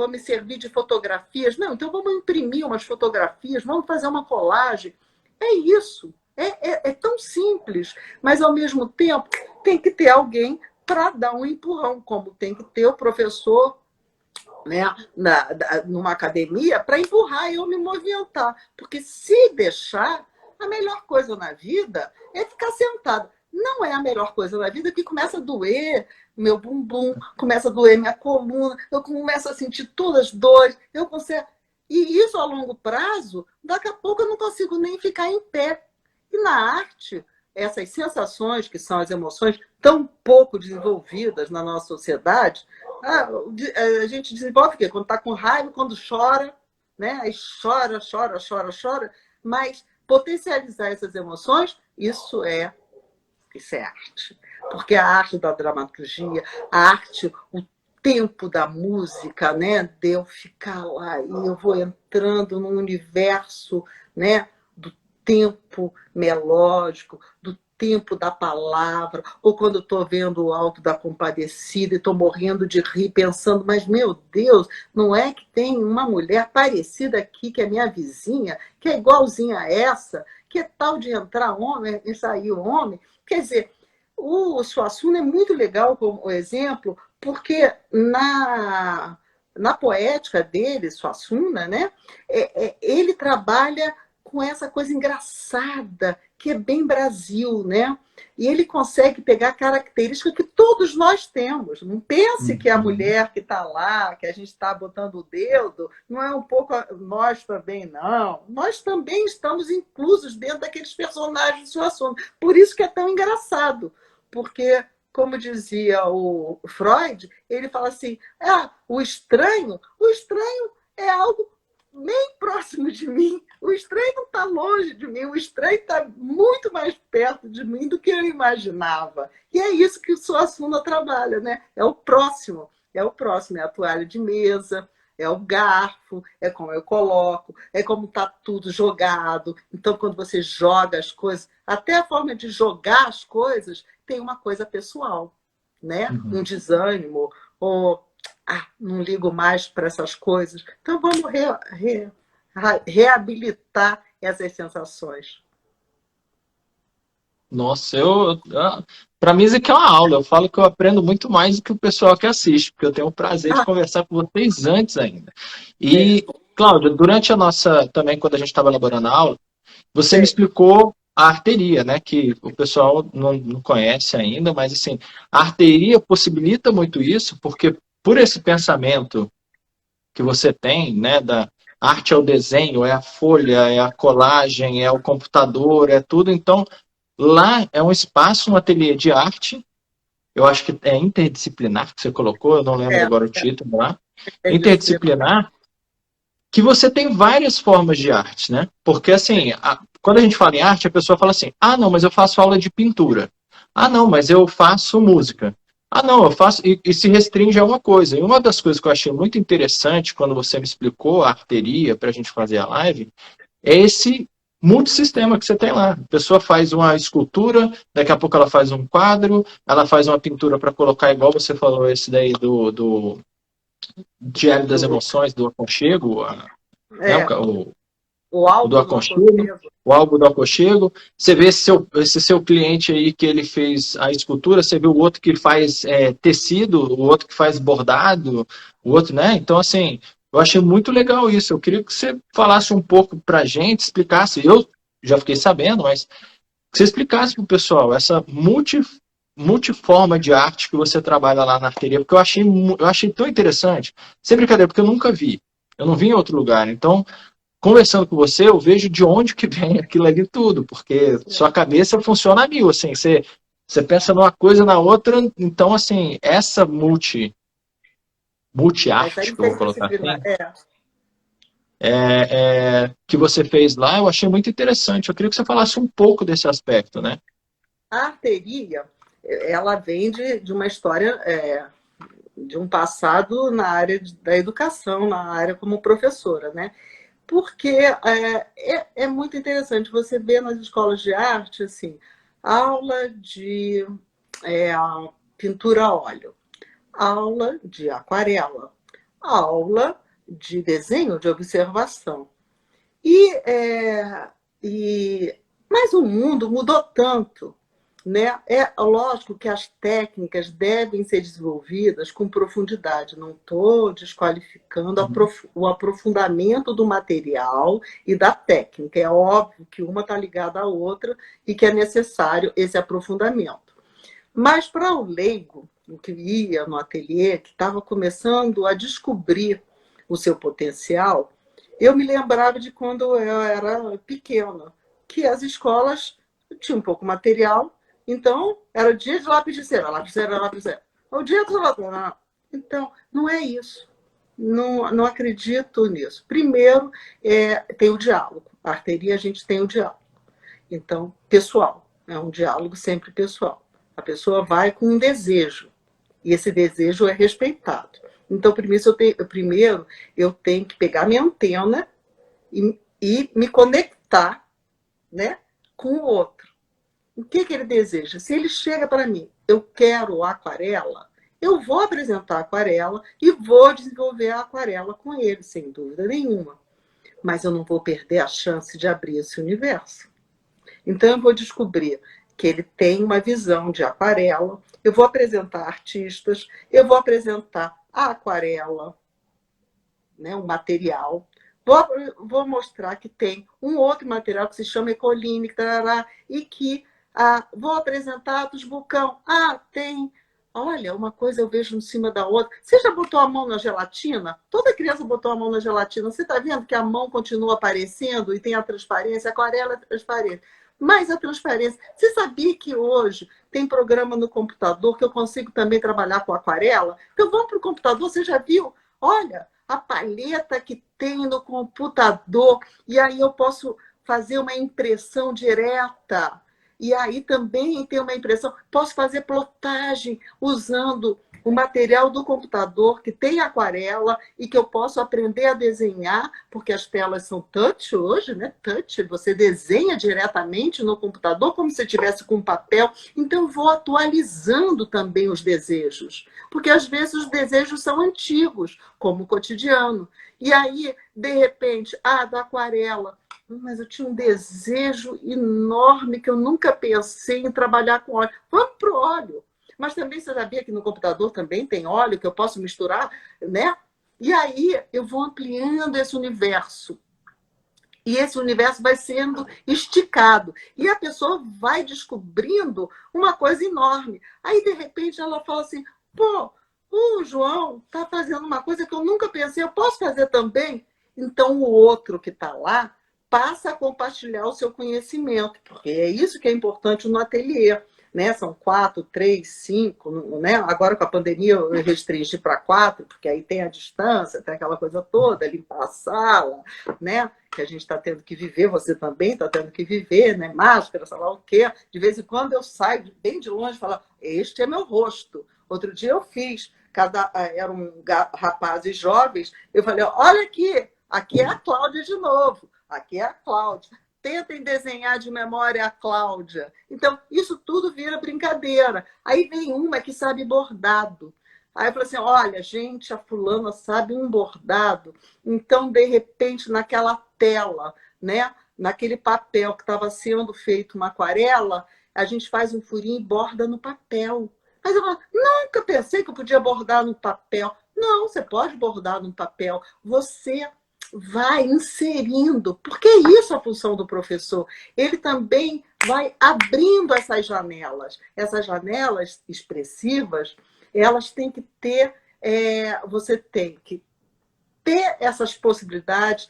S2: me servir de fotografias. Não, então vamos imprimir umas fotografias, vamos fazer uma colagem. É isso. É tão simples, mas, ao mesmo tempo, tem que ter alguém para dar um empurrão, como tem que ter o professor, né, numa academia, para empurrar e eu me movimentar. Porque, se deixar, a melhor coisa na vida é ficar sentado. Não é a melhor coisa na vida, que começa a doer meu bumbum, começa a doer minha coluna, eu começo a sentir todas as dores, e isso, a longo prazo, daqui a pouco eu não consigo nem ficar em pé. E na arte, essas sensações, que são as emoções tão pouco desenvolvidas na nossa sociedade, a gente desenvolve o quê? Quando está com raiva, quando chora, né? Aí chora, mas potencializar essas emoções, isso é arte. Porque a arte da dramaturgia, a arte, o tempo da música, né? De eu ficar lá e eu vou entrando no universo, né? Do tempo melódico, do tempo da palavra, ou quando estou vendo o Alto da Compadecida e estou morrendo de rir, pensando, mas, meu Deus, não é que tem uma mulher parecida aqui, que é minha vizinha, que é igualzinha a essa, que é tal de entrar homem e sair homem? Quer dizer, o Suassuna é muito legal como exemplo, porque na poética dele, Suassuna, né, ele trabalha com essa coisa engraçada, que é bem Brasil, né? E ele consegue pegar características que todos nós temos. Não pense que a mulher que está lá, que a gente está botando o dedo, não é um pouco nós também, não. Nós também estamos inclusos dentro daqueles personagens de Suassuna. Por isso que é tão engraçado, porque, como dizia o Freud, ele fala assim, o estranho é algo nem próximo de mim. O estranho não está longe de mim, o estranho está muito mais perto de mim do que eu imaginava. E é isso que o Suassuna trabalha, né? É o próximo, é a toalha de mesa, é o garfo, é como eu coloco, é como está tudo jogado. Então, quando você joga as coisas, até a forma de jogar as coisas tem uma coisa pessoal, né? Um desânimo, ou não ligo mais para essas coisas. Então, vamos reabilitar essas sensações.
S3: Nossa, para mim isso aqui é uma aula. Eu falo que eu aprendo muito mais do que o pessoal que assiste, porque eu tenho o prazer de conversar com vocês antes ainda. E, Cláudia, durante a nossa, também quando a gente estava elaborando a aula, você me explicou a arteria, né? Que o pessoal não conhece ainda, mas assim, a arteria possibilita muito isso, porque por esse pensamento que você tem, né, da arte é o desenho, é a folha, é a colagem, é o computador, é tudo. Então, lá é um espaço, um ateliê de arte, eu acho que é interdisciplinar, que você colocou, eu não lembro agora o título lá, interdisciplinar, que você tem várias formas de arte, né? Porque, assim, quando a gente fala em arte, a pessoa fala assim, não, mas eu faço aula de pintura. Não, mas eu faço música. Não, eu faço... E se restringe a uma coisa. E uma das coisas que eu achei muito interessante quando você me explicou a arteria para a gente fazer a live, é esse multissistema que você tem lá. A pessoa faz uma escultura, daqui a pouco ela faz um quadro, ela faz uma pintura para colocar, igual você falou, esse daí do Diário das Emoções, do Aconchego, né, o álbum do aconchego, o álbum do aconchego. Você vê esse seu cliente aí que ele fez a escultura, você vê o outro que faz tecido, o outro que faz bordado, o outro, né? Então, assim, Eu achei muito legal isso. Eu queria que você falasse um pouco para a gente, explicasse. Eu já fiquei sabendo, mas que você explicasse para o pessoal essa multiforma de arte que você trabalha lá na arteria, porque eu achei tão interessante. Sem brincadeira, porque eu nunca vi. Eu não vi em outro lugar. Então, conversando com você, eu vejo de onde que vem aquilo ali tudo, porque sua cabeça funciona a mil, assim, você pensa numa coisa na outra, então, assim, essa
S2: Essa
S3: multi-arte, que eu vou colocar
S2: interdisciplinar.
S3: assim, que você fez lá, eu achei muito interessante. Eu queria que você falasse um pouco desse aspecto, né?
S2: A arteria, ela vem de uma história, de um passado na área da educação, na área como professora, né? Porque é muito interessante você ver nas escolas de arte, assim, aula de pintura a óleo, aula de aquarela, aula de desenho de observação. E, mas o mundo mudou tanto, né? É lógico que as técnicas devem ser desenvolvidas com profundidade. Não estou desqualificando o aprofundamento do material e da técnica. É óbvio que uma está ligada à outra e que é necessário esse aprofundamento. Mas para o leigo, o que ia no ateliê, que estava começando a descobrir o seu potencial, eu me lembrava de quando eu era pequena, que as escolas tinham pouco material, então era dia de lapiseira, lapiseira, lapiseira. O dia do lapiseira. Então, não é isso. Não acredito nisso. Primeiro, tem o diálogo. A arteria, a gente tem o diálogo. Então, pessoal. É um diálogo sempre pessoal. A pessoa vai com um desejo. E esse desejo é respeitado. Então, primeiro eu tenho que pegar minha antena e me conectar, né, com o outro. O que ele deseja? Se ele chega para mim, eu quero aquarela, eu vou apresentar a aquarela e vou desenvolver a aquarela com ele, sem dúvida nenhuma. Mas eu não vou perder a chance de abrir esse universo. Então, eu vou descobrir que ele tem uma visão de aquarela, eu vou apresentar artistas, eu vou apresentar a aquarela, né, um material, vou mostrar que tem um outro material que se chama Ecoline, e que vou apresentar dos vulcão. Tem. Olha, uma coisa eu vejo em cima da outra. Você já botou a mão na gelatina? Toda criança botou a mão na gelatina. Você está vendo que a mão continua aparecendo e tem a transparência? A aquarela é transparente. Mas a transparência. Você sabia que hoje tem programa no computador que eu consigo também trabalhar com aquarela? Então vamos para o computador, você já viu? Olha, a paleta que tem no computador, e aí eu posso fazer uma impressão direta. E aí também tem uma impressão, posso fazer plotagem usando o material do computador que tem aquarela e que eu posso aprender a desenhar, porque as telas são touch hoje, né? Touch, você desenha diretamente no computador como se estivesse com papel. Então, eu vou atualizando também os desejos, porque às vezes os desejos são antigos, como o cotidiano. E aí, de repente, da aquarela, mas eu tinha um desejo enorme que eu nunca pensei em trabalhar com óleo. Vamos para o óleo. Mas também você sabia que no computador também tem óleo que eu posso misturar, né? E aí eu vou ampliando esse universo. E esse universo vai sendo esticado. E a pessoa vai descobrindo uma coisa enorme. Aí, de repente, ela fala assim, pô, o João está fazendo uma coisa que eu nunca pensei, eu posso fazer também? Então, o outro que está lá passa a compartilhar o seu conhecimento, porque é isso que é importante no ateliê. Né? São 4, 3, 5, né? Agora com a pandemia eu restringi para 4, porque aí tem a distância, tem aquela coisa toda, limpar a sala, né? Que a gente está tendo que viver, você também está tendo que viver, né? Máscara, sei lá o quê. De vez em quando eu saio bem de longe e falo, este é meu rosto. Outro dia eu fiz, eram rapazes jovens, eu falei, olha aqui é a Cláudia de novo, aqui é a Cláudia. Tentem desenhar de memória a Cláudia. Então, isso tudo vira brincadeira. Aí vem uma que sabe bordado. Aí eu falo assim, olha, gente, a fulana sabe um bordado. Então, de repente, naquela tela, né, naquele papel que estava sendo feito uma aquarela, a gente faz um furinho e borda no papel. Mas eu falo, nunca pensei que eu podia bordar no papel. Não, você pode bordar num papel. Você vai inserindo, porque é isso a função do professor. Ele também vai abrindo essas janelas expressivas, elas têm que ter, você tem que ter essas possibilidades,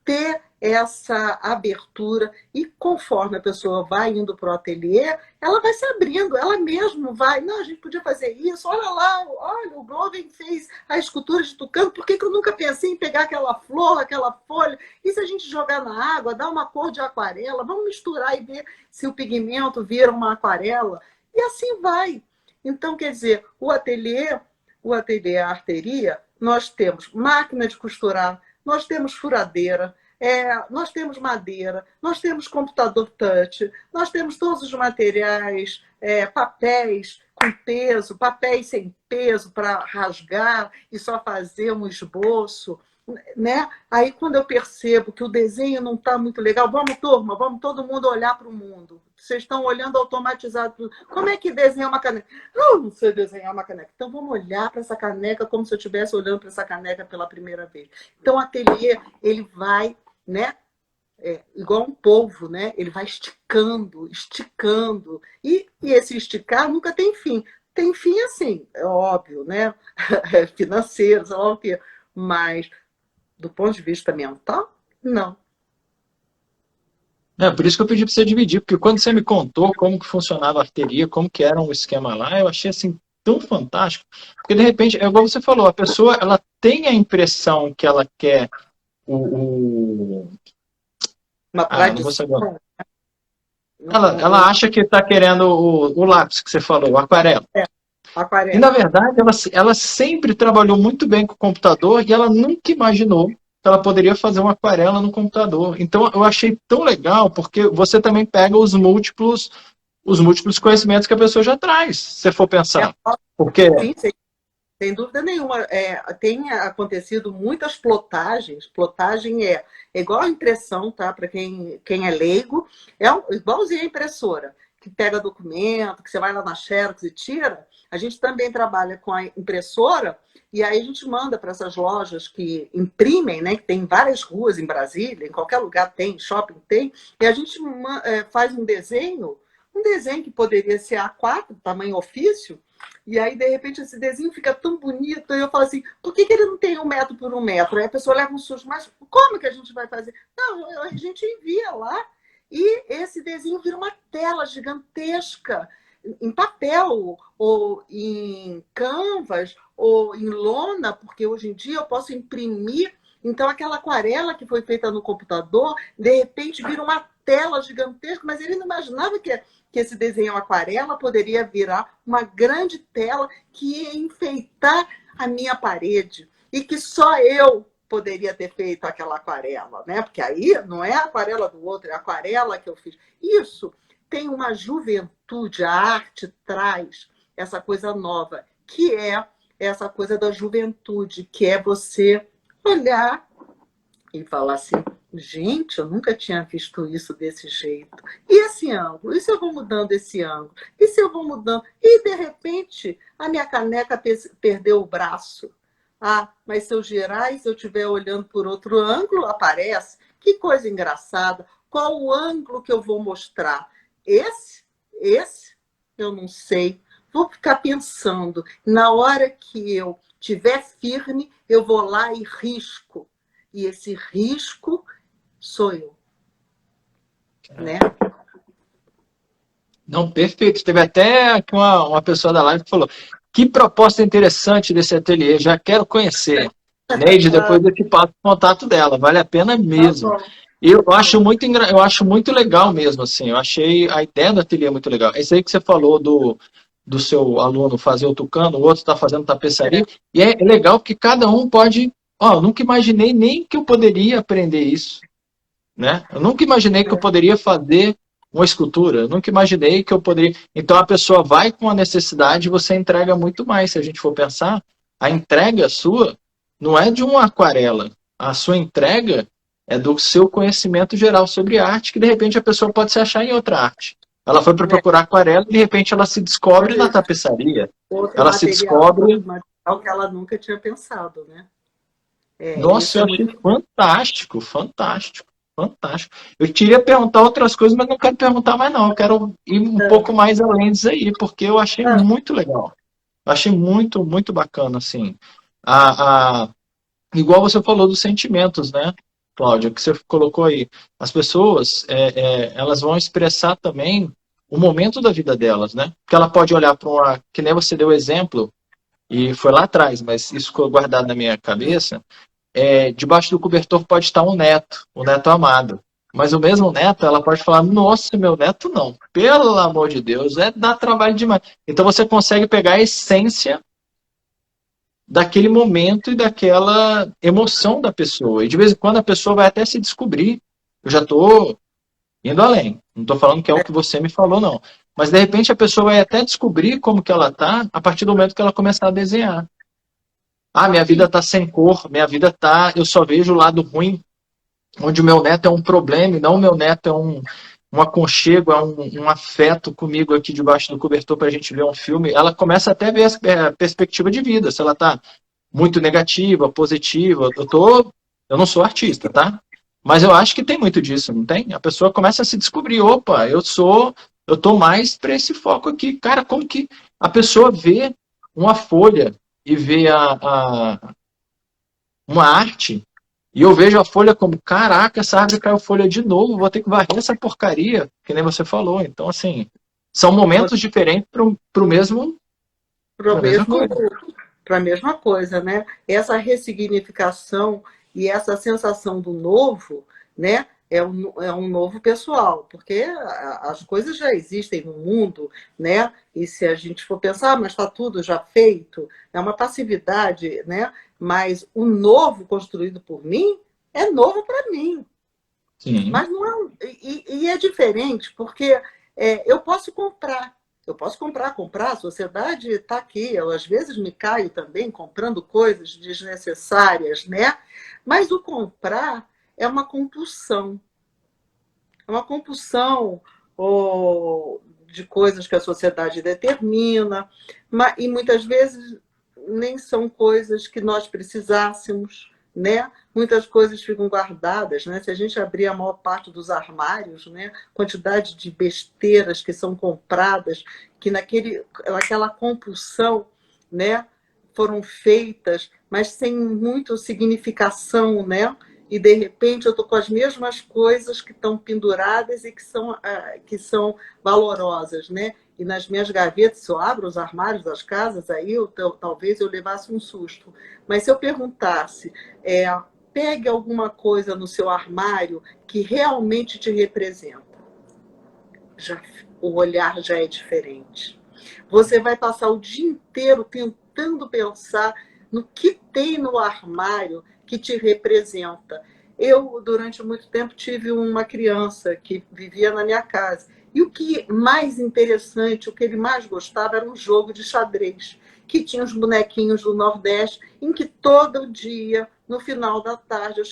S2: ter essa abertura, e conforme a pessoa vai indo para o ateliê, ela vai se abrindo, ela mesma vai, não, a gente podia fazer isso, olha lá, olha, o Glover fez a escultura de tucano, por que eu nunca pensei em pegar aquela flor, aquela folha, e se a gente jogar na água, dar uma cor de aquarela, vamos misturar e ver se o pigmento vira uma aquarela, e assim vai. Então, quer dizer, o ateliê, a arteria, nós temos máquina de costurar, nós temos furadeira, nós temos madeira, nós temos computador touch, nós temos todos os materiais, papéis com peso, papéis sem peso para rasgar e só fazer um esboço, né? Aí quando eu percebo que o desenho não está muito legal, vamos, turma, vamos todo mundo olhar para o mundo. Vocês estão olhando automatizado. Como é que desenha uma caneca? Eu não sei desenhar uma caneca. Então vamos olhar para essa caneca como se eu estivesse olhando para essa caneca pela primeira vez. Então o ateliê, ele vai, né? Igual um polvo, né? Ele vai esticando, esticando. E esse esticar nunca tem fim. Tem fim assim, é óbvio, né? Financeiro, sei lá o quê. Mas do ponto de vista mental, não.
S3: Por isso que eu pedi para você dividir, porque quando você me contou como que funcionava a arteria, como que era um esquema lá, eu achei assim tão fantástico, porque de repente, é igual você falou, a pessoa ela tem a impressão que ela quer
S2: uma tradição.
S3: Ela acha que está querendo o lápis que você falou, o aquarela.
S2: Aquarela.
S3: E na verdade ela sempre trabalhou muito bem com o computador e ela nunca imaginou que ela poderia fazer uma aquarela no computador. Então eu achei tão legal, porque você também pega os múltiplos conhecimentos que a pessoa já traz, se você for pensar. Porque...
S2: Sim, sem dúvida nenhuma. Tem acontecido muitas plotagens. Plotagem é igual a impressão, tá? Para quem é leigo, igualzinho a impressora, que pega documento, que você vai lá na Xerox e tira. A gente também trabalha com a impressora, e aí a gente manda para essas lojas que imprimem, né? Que tem em várias ruas em Brasília, em qualquer lugar tem, shopping tem, e a gente faz um desenho que poderia ser A4, tamanho ofício, e aí, de repente, esse desenho fica tão bonito, e eu falo assim, por que ele não tem 1 metro por 1 metro? Aí a pessoa leva um susto, mas como que a gente vai fazer? Não, a gente envia lá, e esse desenho vira uma tela gigantesca, em papel, ou em canvas, ou em lona, porque hoje em dia eu posso imprimir. Então, aquela aquarela que foi feita no computador, de repente vira uma tela gigantesca, mas ele não imaginava que esse desenho aquarela poderia virar uma grande tela que ia enfeitar a minha parede, e que só eu poderia ter feito aquela aquarela, né? Porque aí não é a aquarela do outro, é a aquarela que eu fiz. Isso tem uma juventude, a arte traz essa coisa nova, que é essa coisa da juventude, que é você olhar e falar assim, gente, eu nunca tinha visto isso desse jeito. E esse ângulo? E se eu vou mudando esse ângulo? E se eu vou mudando? E, de repente, a minha caneca perdeu o braço. Mas se eu girar e se eu estiver olhando por outro ângulo, aparece. Que coisa engraçada. Qual o ângulo que eu vou mostrar? Esse? Eu não sei. Vou ficar pensando. Na hora que eu estiver firme, eu vou lá e risco. E esse risco sou eu. Né?
S3: Não, perfeito. Teve até aqui uma pessoa da live que falou, que proposta interessante desse ateliê, já quero conhecer. Neide, depois eu te passo o contato dela, vale a pena mesmo. Eu acho muito legal mesmo, assim, eu achei a ideia do ateliê muito legal. Esse aí que você falou do seu aluno fazer o tucano, o outro está fazendo tapeçaria, e é legal que cada um pode... eu nunca imaginei nem que eu poderia aprender isso, né? Eu nunca imaginei que eu poderia fazer uma escultura, eu nunca imaginei que eu poderia... Então a pessoa vai com a necessidade e você entrega muito mais. Se a gente for pensar, a entrega sua não é de uma aquarela, a sua entrega é do seu conhecimento geral sobre arte, que de repente a pessoa pode se achar em outra arte. Ela foi para procurar aquarela e de repente ela se descobre na tapeçaria. Ela se descobre
S2: ao que ela nunca tinha pensado, né?
S3: Nossa,
S2: Isso é
S3: eu achei
S2: muito.
S3: fantástico, fantástico, fantástico. Eu queria perguntar outras coisas, mas não quero perguntar mais não. Eu quero ir um pouco mais além disso aí, porque eu achei
S2: Ah,
S3: muito legal. Eu achei muito, muito bacana, assim. A, igual você falou dos sentimentos, né, Cláudia, que você colocou aí. As pessoas, elas vão expressar também o momento da vida delas, né? Porque ela pode olhar para uma, que nem você deu exemplo, e foi lá atrás, mas isso ficou guardado na minha cabeça. Debaixo do cobertor pode estar um neto, o neto amado. Mas o mesmo neto, ela pode falar, nossa, meu neto não. Pelo amor de Deus, dá trabalho demais. Então você consegue pegar a essência daquele momento e daquela emoção da pessoa. E de vez em quando a pessoa vai até se descobrir. Eu já estou indo além. Não estou falando que é o que você me falou, não. Mas de repente a pessoa vai até descobrir como que ela está a partir do momento que ela começar a desenhar. Ah, minha vida
S2: sim,
S3: está sem cor, minha vida está. Eu só vejo o lado ruim, onde o meu neto é um problema, e não o meu neto é um aconchego, é um afeto comigo aqui debaixo do cobertor para a gente ver um filme. Ela começa até a ver a perspectiva de vida, se ela está muito negativa, positiva. Eu não sou artista, tá? Mas eu acho que tem muito disso, não tem? A pessoa começa a se descobrir, opa, eu tô mais para esse foco aqui. Cara, como que a pessoa vê uma folha e vê uma arte, e eu vejo a folha como, caraca, essa árvore caiu folha de novo, vou ter que varrer essa porcaria, que nem você falou. Então, assim, são momentos diferentes
S2: para o
S3: para a mesma
S2: mesmo,
S3: coisa.
S2: para a mesma coisa, né? Essa ressignificação e essa sensação do novo, né? É um novo pessoal, porque as coisas já existem no mundo, né? E se a gente for pensar, mas está tudo já feito, é uma passividade, né? Mas o novo construído por mim é novo para mim.
S3: Sim,
S2: Mas não é. E é diferente, porque eu posso comprar. Eu posso comprar. A sociedade está aqui. Eu, às vezes, me caio também comprando coisas desnecessárias, né? Mas o comprar é uma compulsão. É uma compulsão de coisas que a sociedade determina, e muitas vezes nem são coisas que nós precisássemos, né? Muitas coisas ficam guardadas, né? Se a gente abrir a maior parte dos armários, né? Quantidade de besteiras que são compradas, que naquela compulsão, né? Foram feitas, mas sem muita significação, né? E de repente eu estou com as mesmas coisas que estão penduradas e que são valorosas, né? E nas minhas gavetas, se eu abro os armários das casas, aí talvez eu levasse um susto. Mas se eu perguntasse, pegue alguma coisa no seu armário que realmente te representa, já, o olhar já é diferente. Você vai passar o dia inteiro tentando pensar no que tem no armário que te representa. Eu, durante muito tempo, tive uma criança que vivia na minha casa. E o que mais interessante, o que ele mais gostava era um jogo de xadrez, que tinha os bonequinhos do Nordeste, em que todo dia, no final da tarde, eu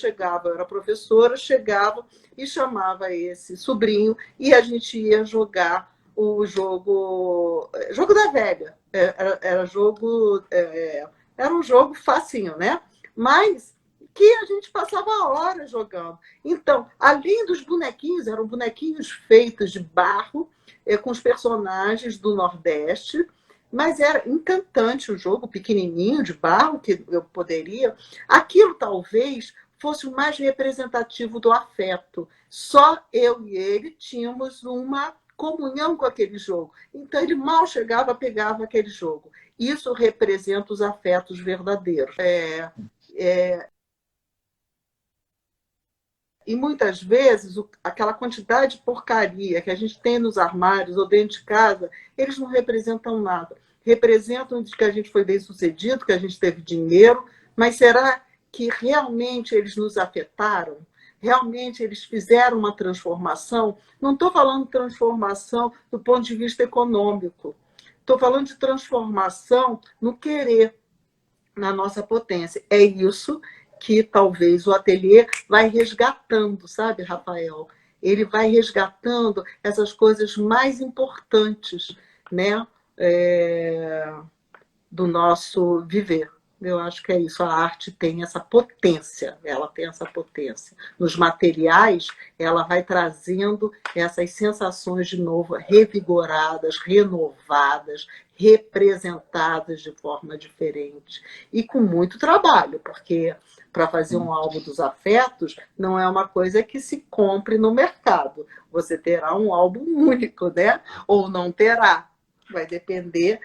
S2: era professora, chegava e chamava esse sobrinho e a gente ia jogar o jogo da velha. Era um jogo facinho, né? Mas que a gente passava horas jogando. Então, além dos bonequinhos, eram bonequinhos feitos de barro, com os personagens do Nordeste, mas era encantante o jogo, pequenininho, de barro, que eu poderia. Aquilo talvez fosse o mais representativo do afeto. Só eu e ele tínhamos uma comunhão com aquele jogo. Então, ele mal chegava, pegava aquele jogo. Isso representa os afetos verdadeiros. E muitas vezes aquela quantidade de porcaria que a gente tem nos armários ou dentro de casa, eles não representam nada. Representam de que a gente foi bem sucedido, que a gente teve dinheiro, mas será que realmente eles nos afetaram? Realmente eles fizeram uma transformação? Não estou falando de transformação do ponto de vista econômico. Estou falando de transformação no querer, na nossa potência. É isso que talvez o ateliê vai resgatando, sabe, Rafael? Ele vai resgatando essas coisas mais importantes, né? do nosso viver. Eu acho que é isso, a arte tem essa potência, ela tem essa potência. Nos materiais, ela vai trazendo essas sensações de novo, revigoradas, renovadas, representadas de forma diferente. E com muito trabalho, porque para fazer um álbum dos afetos não é uma coisa que se compre no mercado. Você terá um álbum único, né? Ou não terá. Vai depender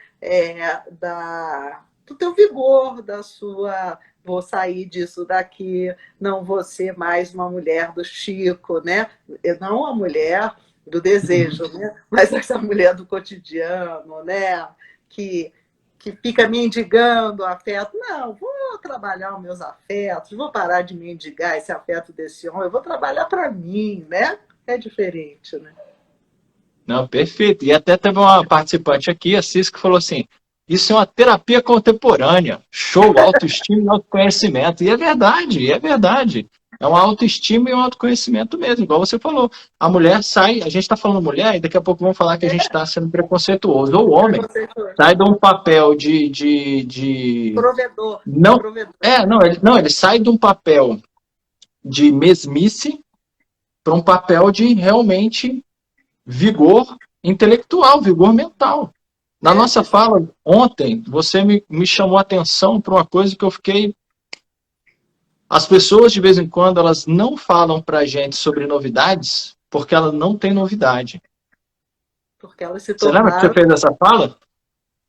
S2: do teu vigor, da sua... Vou sair disso daqui, não vou ser mais uma mulher do Chico, né? Não a mulher do desejo, né? Mas essa mulher do cotidiano, né? Que fica mendigando afeto. Não, vou trabalhar os meus afetos, vou parar de mendigar esse afeto desse homem, eu vou trabalhar para mim, né? É diferente, né?
S3: Não, perfeito. E até teve uma participante aqui, a Cis, que falou assim, isso é uma terapia contemporânea, show, autoestima e autoconhecimento. E é verdade, é verdade. É uma autoestima e um autoconhecimento mesmo, igual você falou. A mulher sai, a gente está falando mulher, e daqui a pouco vamos falar que a gente está sendo preconceituoso. Ou o homem sai de um papel de...
S2: Provedor.
S3: Não,
S2: Provedor.
S3: ele sai de um papel de mesmice para um papel de realmente vigor intelectual, vigor mental. Na nossa fala ontem, você me chamou a atenção para uma coisa que eu fiquei... As pessoas, de vez em quando, elas não falam para a gente sobre novidades porque elas não têm novidade.
S2: Porque elas se
S3: Você lembra que você fez essa fala?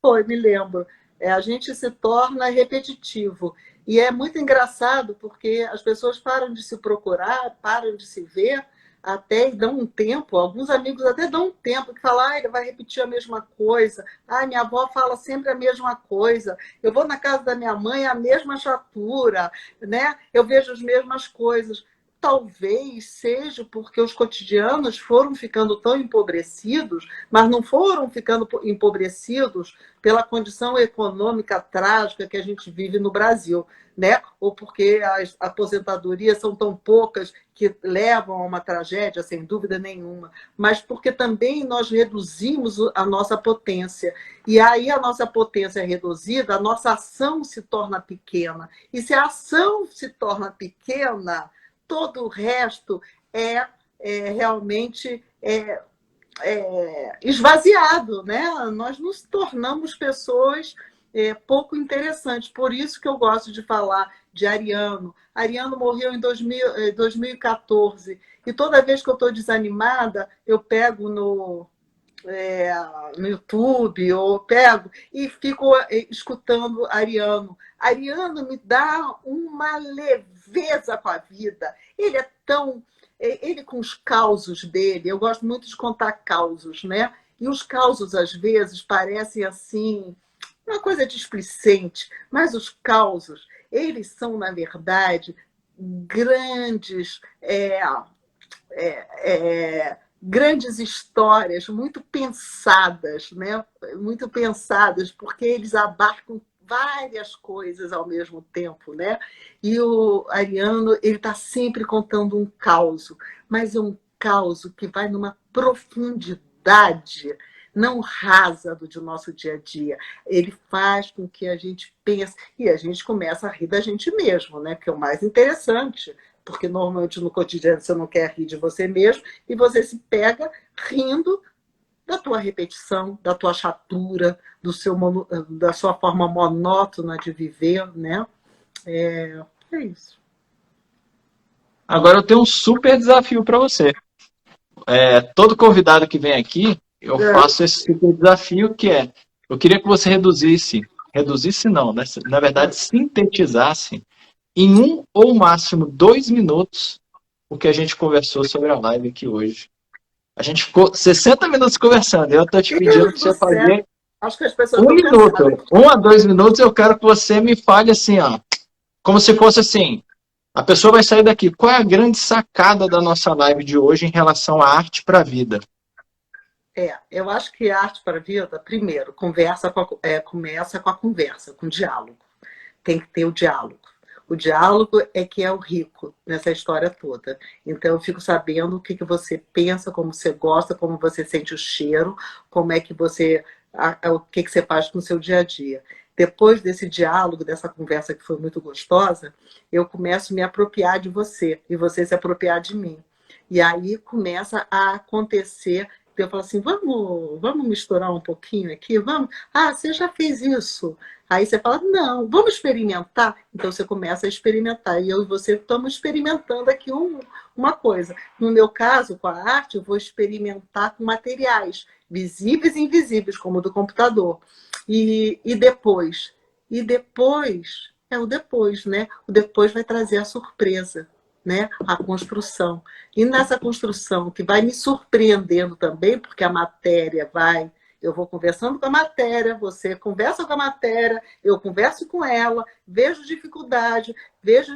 S2: Foi, me lembro. A gente se torna repetitivo. E é muito engraçado porque as pessoas param de se procurar, param de se ver, até dão um tempo, alguns amigos até dão um tempo, que falam, ele vai repetir a mesma coisa, minha avó fala sempre a mesma coisa, eu vou na casa da minha mãe, a mesma chatura, né? Eu vejo as mesmas coisas. Talvez seja porque os cotidianos foram ficando tão empobrecidos, mas não foram ficando empobrecidos pela condição econômica trágica que a gente vive no Brasil, né? Ou porque as aposentadorias são tão poucas que levam a uma tragédia, sem dúvida nenhuma, mas porque também nós reduzimos a nossa potência. E aí a nossa potência é reduzida, a nossa ação se torna pequena. E se a ação se torna pequena, todo o resto realmente esvaziado, né? Nós nos tornamos pessoas pouco interessantes. Por isso que eu gosto de falar de Ariano. Ariano morreu em 2014. E toda vez que eu estou desanimada, eu pego no YouTube, ou pego e fico escutando Ariano. Ariano me dá uma leveza com a vida. Ele é tão... Ele com os causos dele, eu gosto muito de contar causos, né? E os causos, às vezes, parecem assim, uma coisa displicente, mas os causos, eles são, na verdade, grandes... grandes histórias muito pensadas, né? Muito pensadas, porque eles abarcam várias coisas ao mesmo tempo, né? E o Ariano, ele está sempre contando um caos, mas é um caos que vai numa profundidade não rasa do nosso dia a dia. Ele faz com que a gente pense, e a gente começa a rir da gente mesmo, né? Que é o mais interessante, porque normalmente no cotidiano você não quer rir de você mesmo, e você se pega rindo da tua repetição, da tua chatura, da sua forma monótona de viver, né? É isso.
S3: Agora eu tenho um super desafio para você. Todo convidado que vem aqui, eu faço esse super desafio que eu queria que você reduzisse não, né? Na verdade, sintetizasse em 1 ou máximo 2 minutos o que a gente conversou sobre a live aqui hoje. A gente ficou 60 minutos conversando. Eu estou te pedindo para você fazer
S2: Acho que as pessoas
S3: 1 minuto. 1 a 2 minutos eu quero que você me fale assim, como se fosse assim, a pessoa vai sair daqui. Qual é a grande sacada da nossa live de hoje em relação à arte para a vida?
S2: Eu acho que a arte para a vida, primeiro, começa com a conversa, com o diálogo. Tem que ter o diálogo. O diálogo é que é o rico nessa história toda. Então, eu fico sabendo o que você pensa, como você gosta, como você sente o cheiro, como é que você... o que você faz com o seu dia a dia. depois desse diálogo, dessa conversa que foi muito gostosa, eu começo a me apropriar de você e você se apropriar de mim. E aí começa a acontecer. Eu falo assim, vamos misturar um pouquinho aqui? Vamos? Ah, você já fez isso. Aí você fala, não, vamos experimentar? Então você começa a experimentar. E eu e você estamos experimentando aqui uma coisa. No meu caso, com a arte, eu vou experimentar com materiais visíveis e invisíveis, como o do computador. E depois? E depois, é o depois, né? O depois vai trazer a surpresa, né? A construção. E nessa construção, que vai me surpreendendo também, porque a matéria vai... Eu vou conversando com a matéria, você conversa com a matéria, eu converso com ela, vejo dificuldade, vejo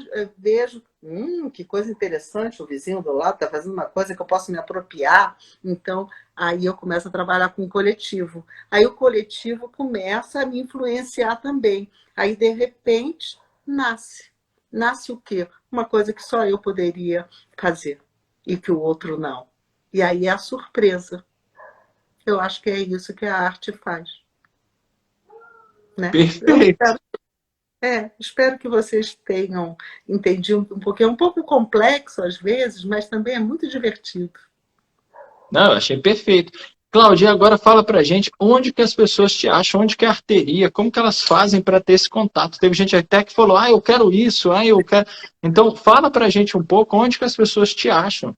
S2: que coisa interessante, o vizinho do lado está fazendo uma coisa que eu posso me apropriar. Então, aí eu começo a trabalhar com o coletivo. Aí o coletivo começa a me influenciar também. Aí, de repente, nasce. Nasce o quê? Uma coisa que só eu poderia fazer e que o outro não. E aí é a surpresa. Eu acho que é isso que a arte faz. Né?
S3: Perfeito.
S2: Espero que vocês tenham entendido um pouquinho. É um pouco complexo às vezes, mas também é muito divertido.
S3: Não, eu achei perfeito. Cláudia, agora fala pra gente onde que as pessoas te acham, onde que é a arteria, como que elas fazem para ter esse contato. Teve gente até que falou, eu quero isso, eu quero... Então, fala pra gente um pouco onde que as pessoas te acham.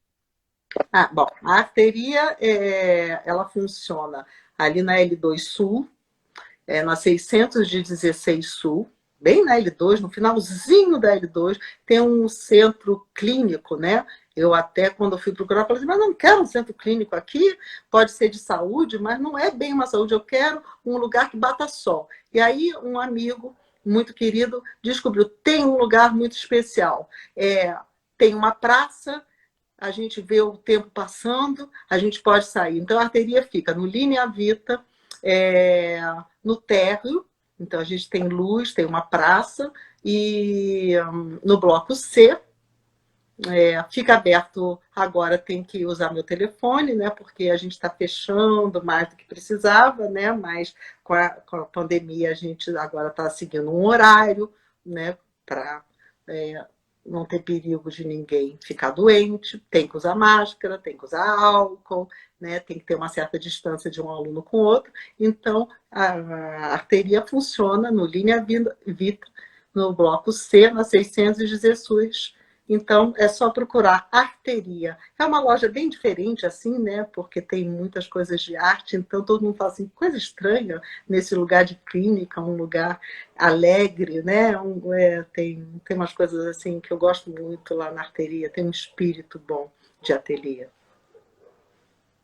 S2: Bom, a arteria, ela funciona ali na L2 Sul, na 616 Sul, bem na L2, no finalzinho da L2, tem um centro clínico, né? Eu até, quando eu fui procurar, falei assim, mas não quero um centro clínico aqui, pode ser de saúde, mas não é bem uma saúde, eu quero um lugar que bata sol. E aí, um amigo muito querido descobriu, tem um lugar muito especial. Tem uma praça, a gente vê o tempo passando, a gente pode sair. Então, a arteria fica no Linea Vita, no térreo, então a gente tem luz, tem uma praça, e no bloco C, fica aberto, agora tem que usar meu telefone, né, porque a gente está fechando mais do que precisava, né, mas com a pandemia a gente agora está seguindo um horário, né, para... não ter perigo de ninguém ficar doente, tem que usar máscara, tem que usar álcool, né? Tem que ter uma certa distância de um aluno com o outro. Então, a arteria funciona no Linea Vita, no bloco C, na 616. Então, é só procurar arteria. É uma loja bem diferente, assim, né? Porque tem muitas coisas de arte, então todo mundo fala assim, coisa estranha nesse lugar de clínica, um lugar alegre, né? Tem umas coisas assim que eu gosto muito lá na arteria, tem um espírito bom de ateliê.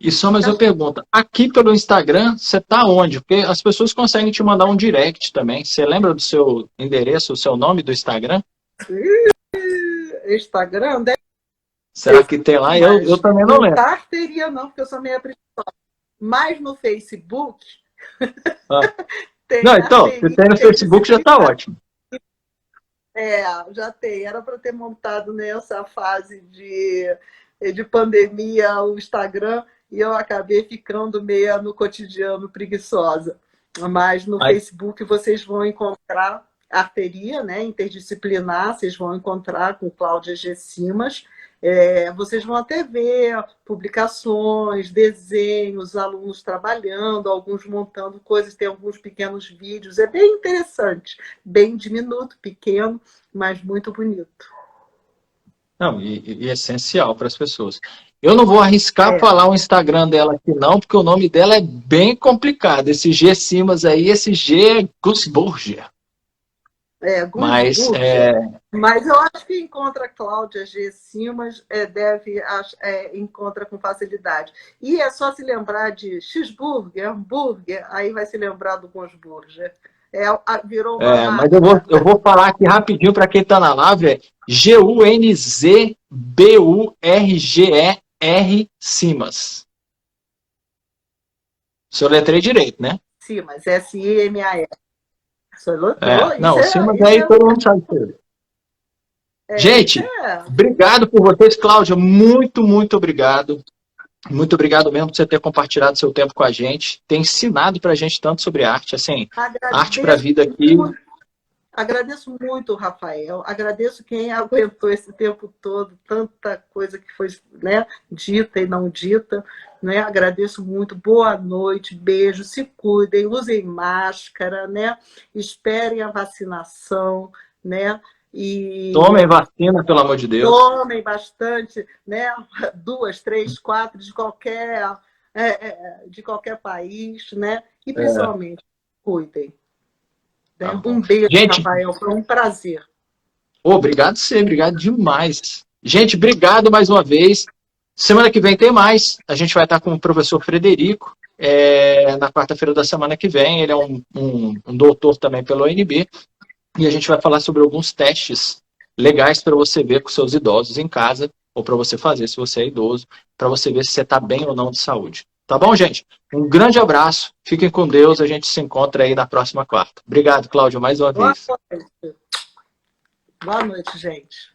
S3: E só mais uma pergunta. Aqui pelo Instagram, você está onde? Porque as pessoas conseguem te mandar um direct também. Você lembra do seu endereço, o seu nome do Instagram?
S2: Instagram?
S3: Será que tem lá? Eu também não lembro.
S2: Não tá arteria não, porque eu sou meio preguiçosa. Mas no Facebook...
S3: Não, então, se tem no Facebook já está ótimo.
S2: Já tem. Era para ter montado nessa fase de pandemia o Instagram e eu acabei ficando meio no cotidiano preguiçosa. Mas no Facebook vocês vão encontrar arteria, né, interdisciplinar, vocês vão encontrar com Cláudia G. Simas. Vocês vão até ver publicações, desenhos, alunos trabalhando, alguns montando coisas, tem alguns pequenos vídeos. É bem interessante, bem diminuto, pequeno, mas muito bonito.
S3: Não, e essencial para as pessoas. Eu não vou arriscar falar o Instagram dela aqui não, porque o nome dela é bem complicado. Esse G Simas aí, esse G é Gussburger.
S2: Mas eu acho que encontra Cláudia G. Simas, encontra com facilidade. E é só se lembrar de cheeseburger, hambúrguer, aí vai se lembrar do Gussburger. Virou uma
S3: mas eu vou falar aqui rapidinho para quem está na live, Gunzburger Simas. Se eu letrei direito, né?
S2: Simas, S-I-M-A-S.
S3: Não, o Simas aí todo mundo sabe tudo. Gente, obrigado por vocês, Cláudia, muito, muito obrigado. Muito obrigado mesmo por você ter compartilhado seu tempo com a gente, ter ensinado para a gente tanto sobre arte, assim, arte para a vida aqui.
S2: Agradeço muito, Rafael. Agradeço quem aguentou esse tempo todo, tanta coisa que foi, né, dita e não dita. Né? Agradeço muito. Boa noite, beijo, se cuidem, usem máscara, né? Esperem a vacinação, né? E
S3: tomem vacina, pelo amor de Deus.
S2: Tomem bastante, né? 2, 3, 4 de qualquer país, né? E principalmente cuidem. Tá, um beijo, gente, Rafael, foi um prazer.
S3: Obrigado obrigado demais. Gente, obrigado mais uma vez. Semana que vem tem mais. A gente vai estar com o professor Frederico, na quarta-feira da semana que vem. Ele é um doutor também pela UNB. E a gente vai falar sobre alguns testes legais para você ver com seus idosos em casa, ou para você fazer se você é idoso, para você ver se você está bem ou não de saúde. Tá bom, gente? Um grande abraço, fiquem com Deus, a gente se encontra aí na próxima quarta. Obrigado, Cláudio, mais uma vez.
S2: Boa noite, gente.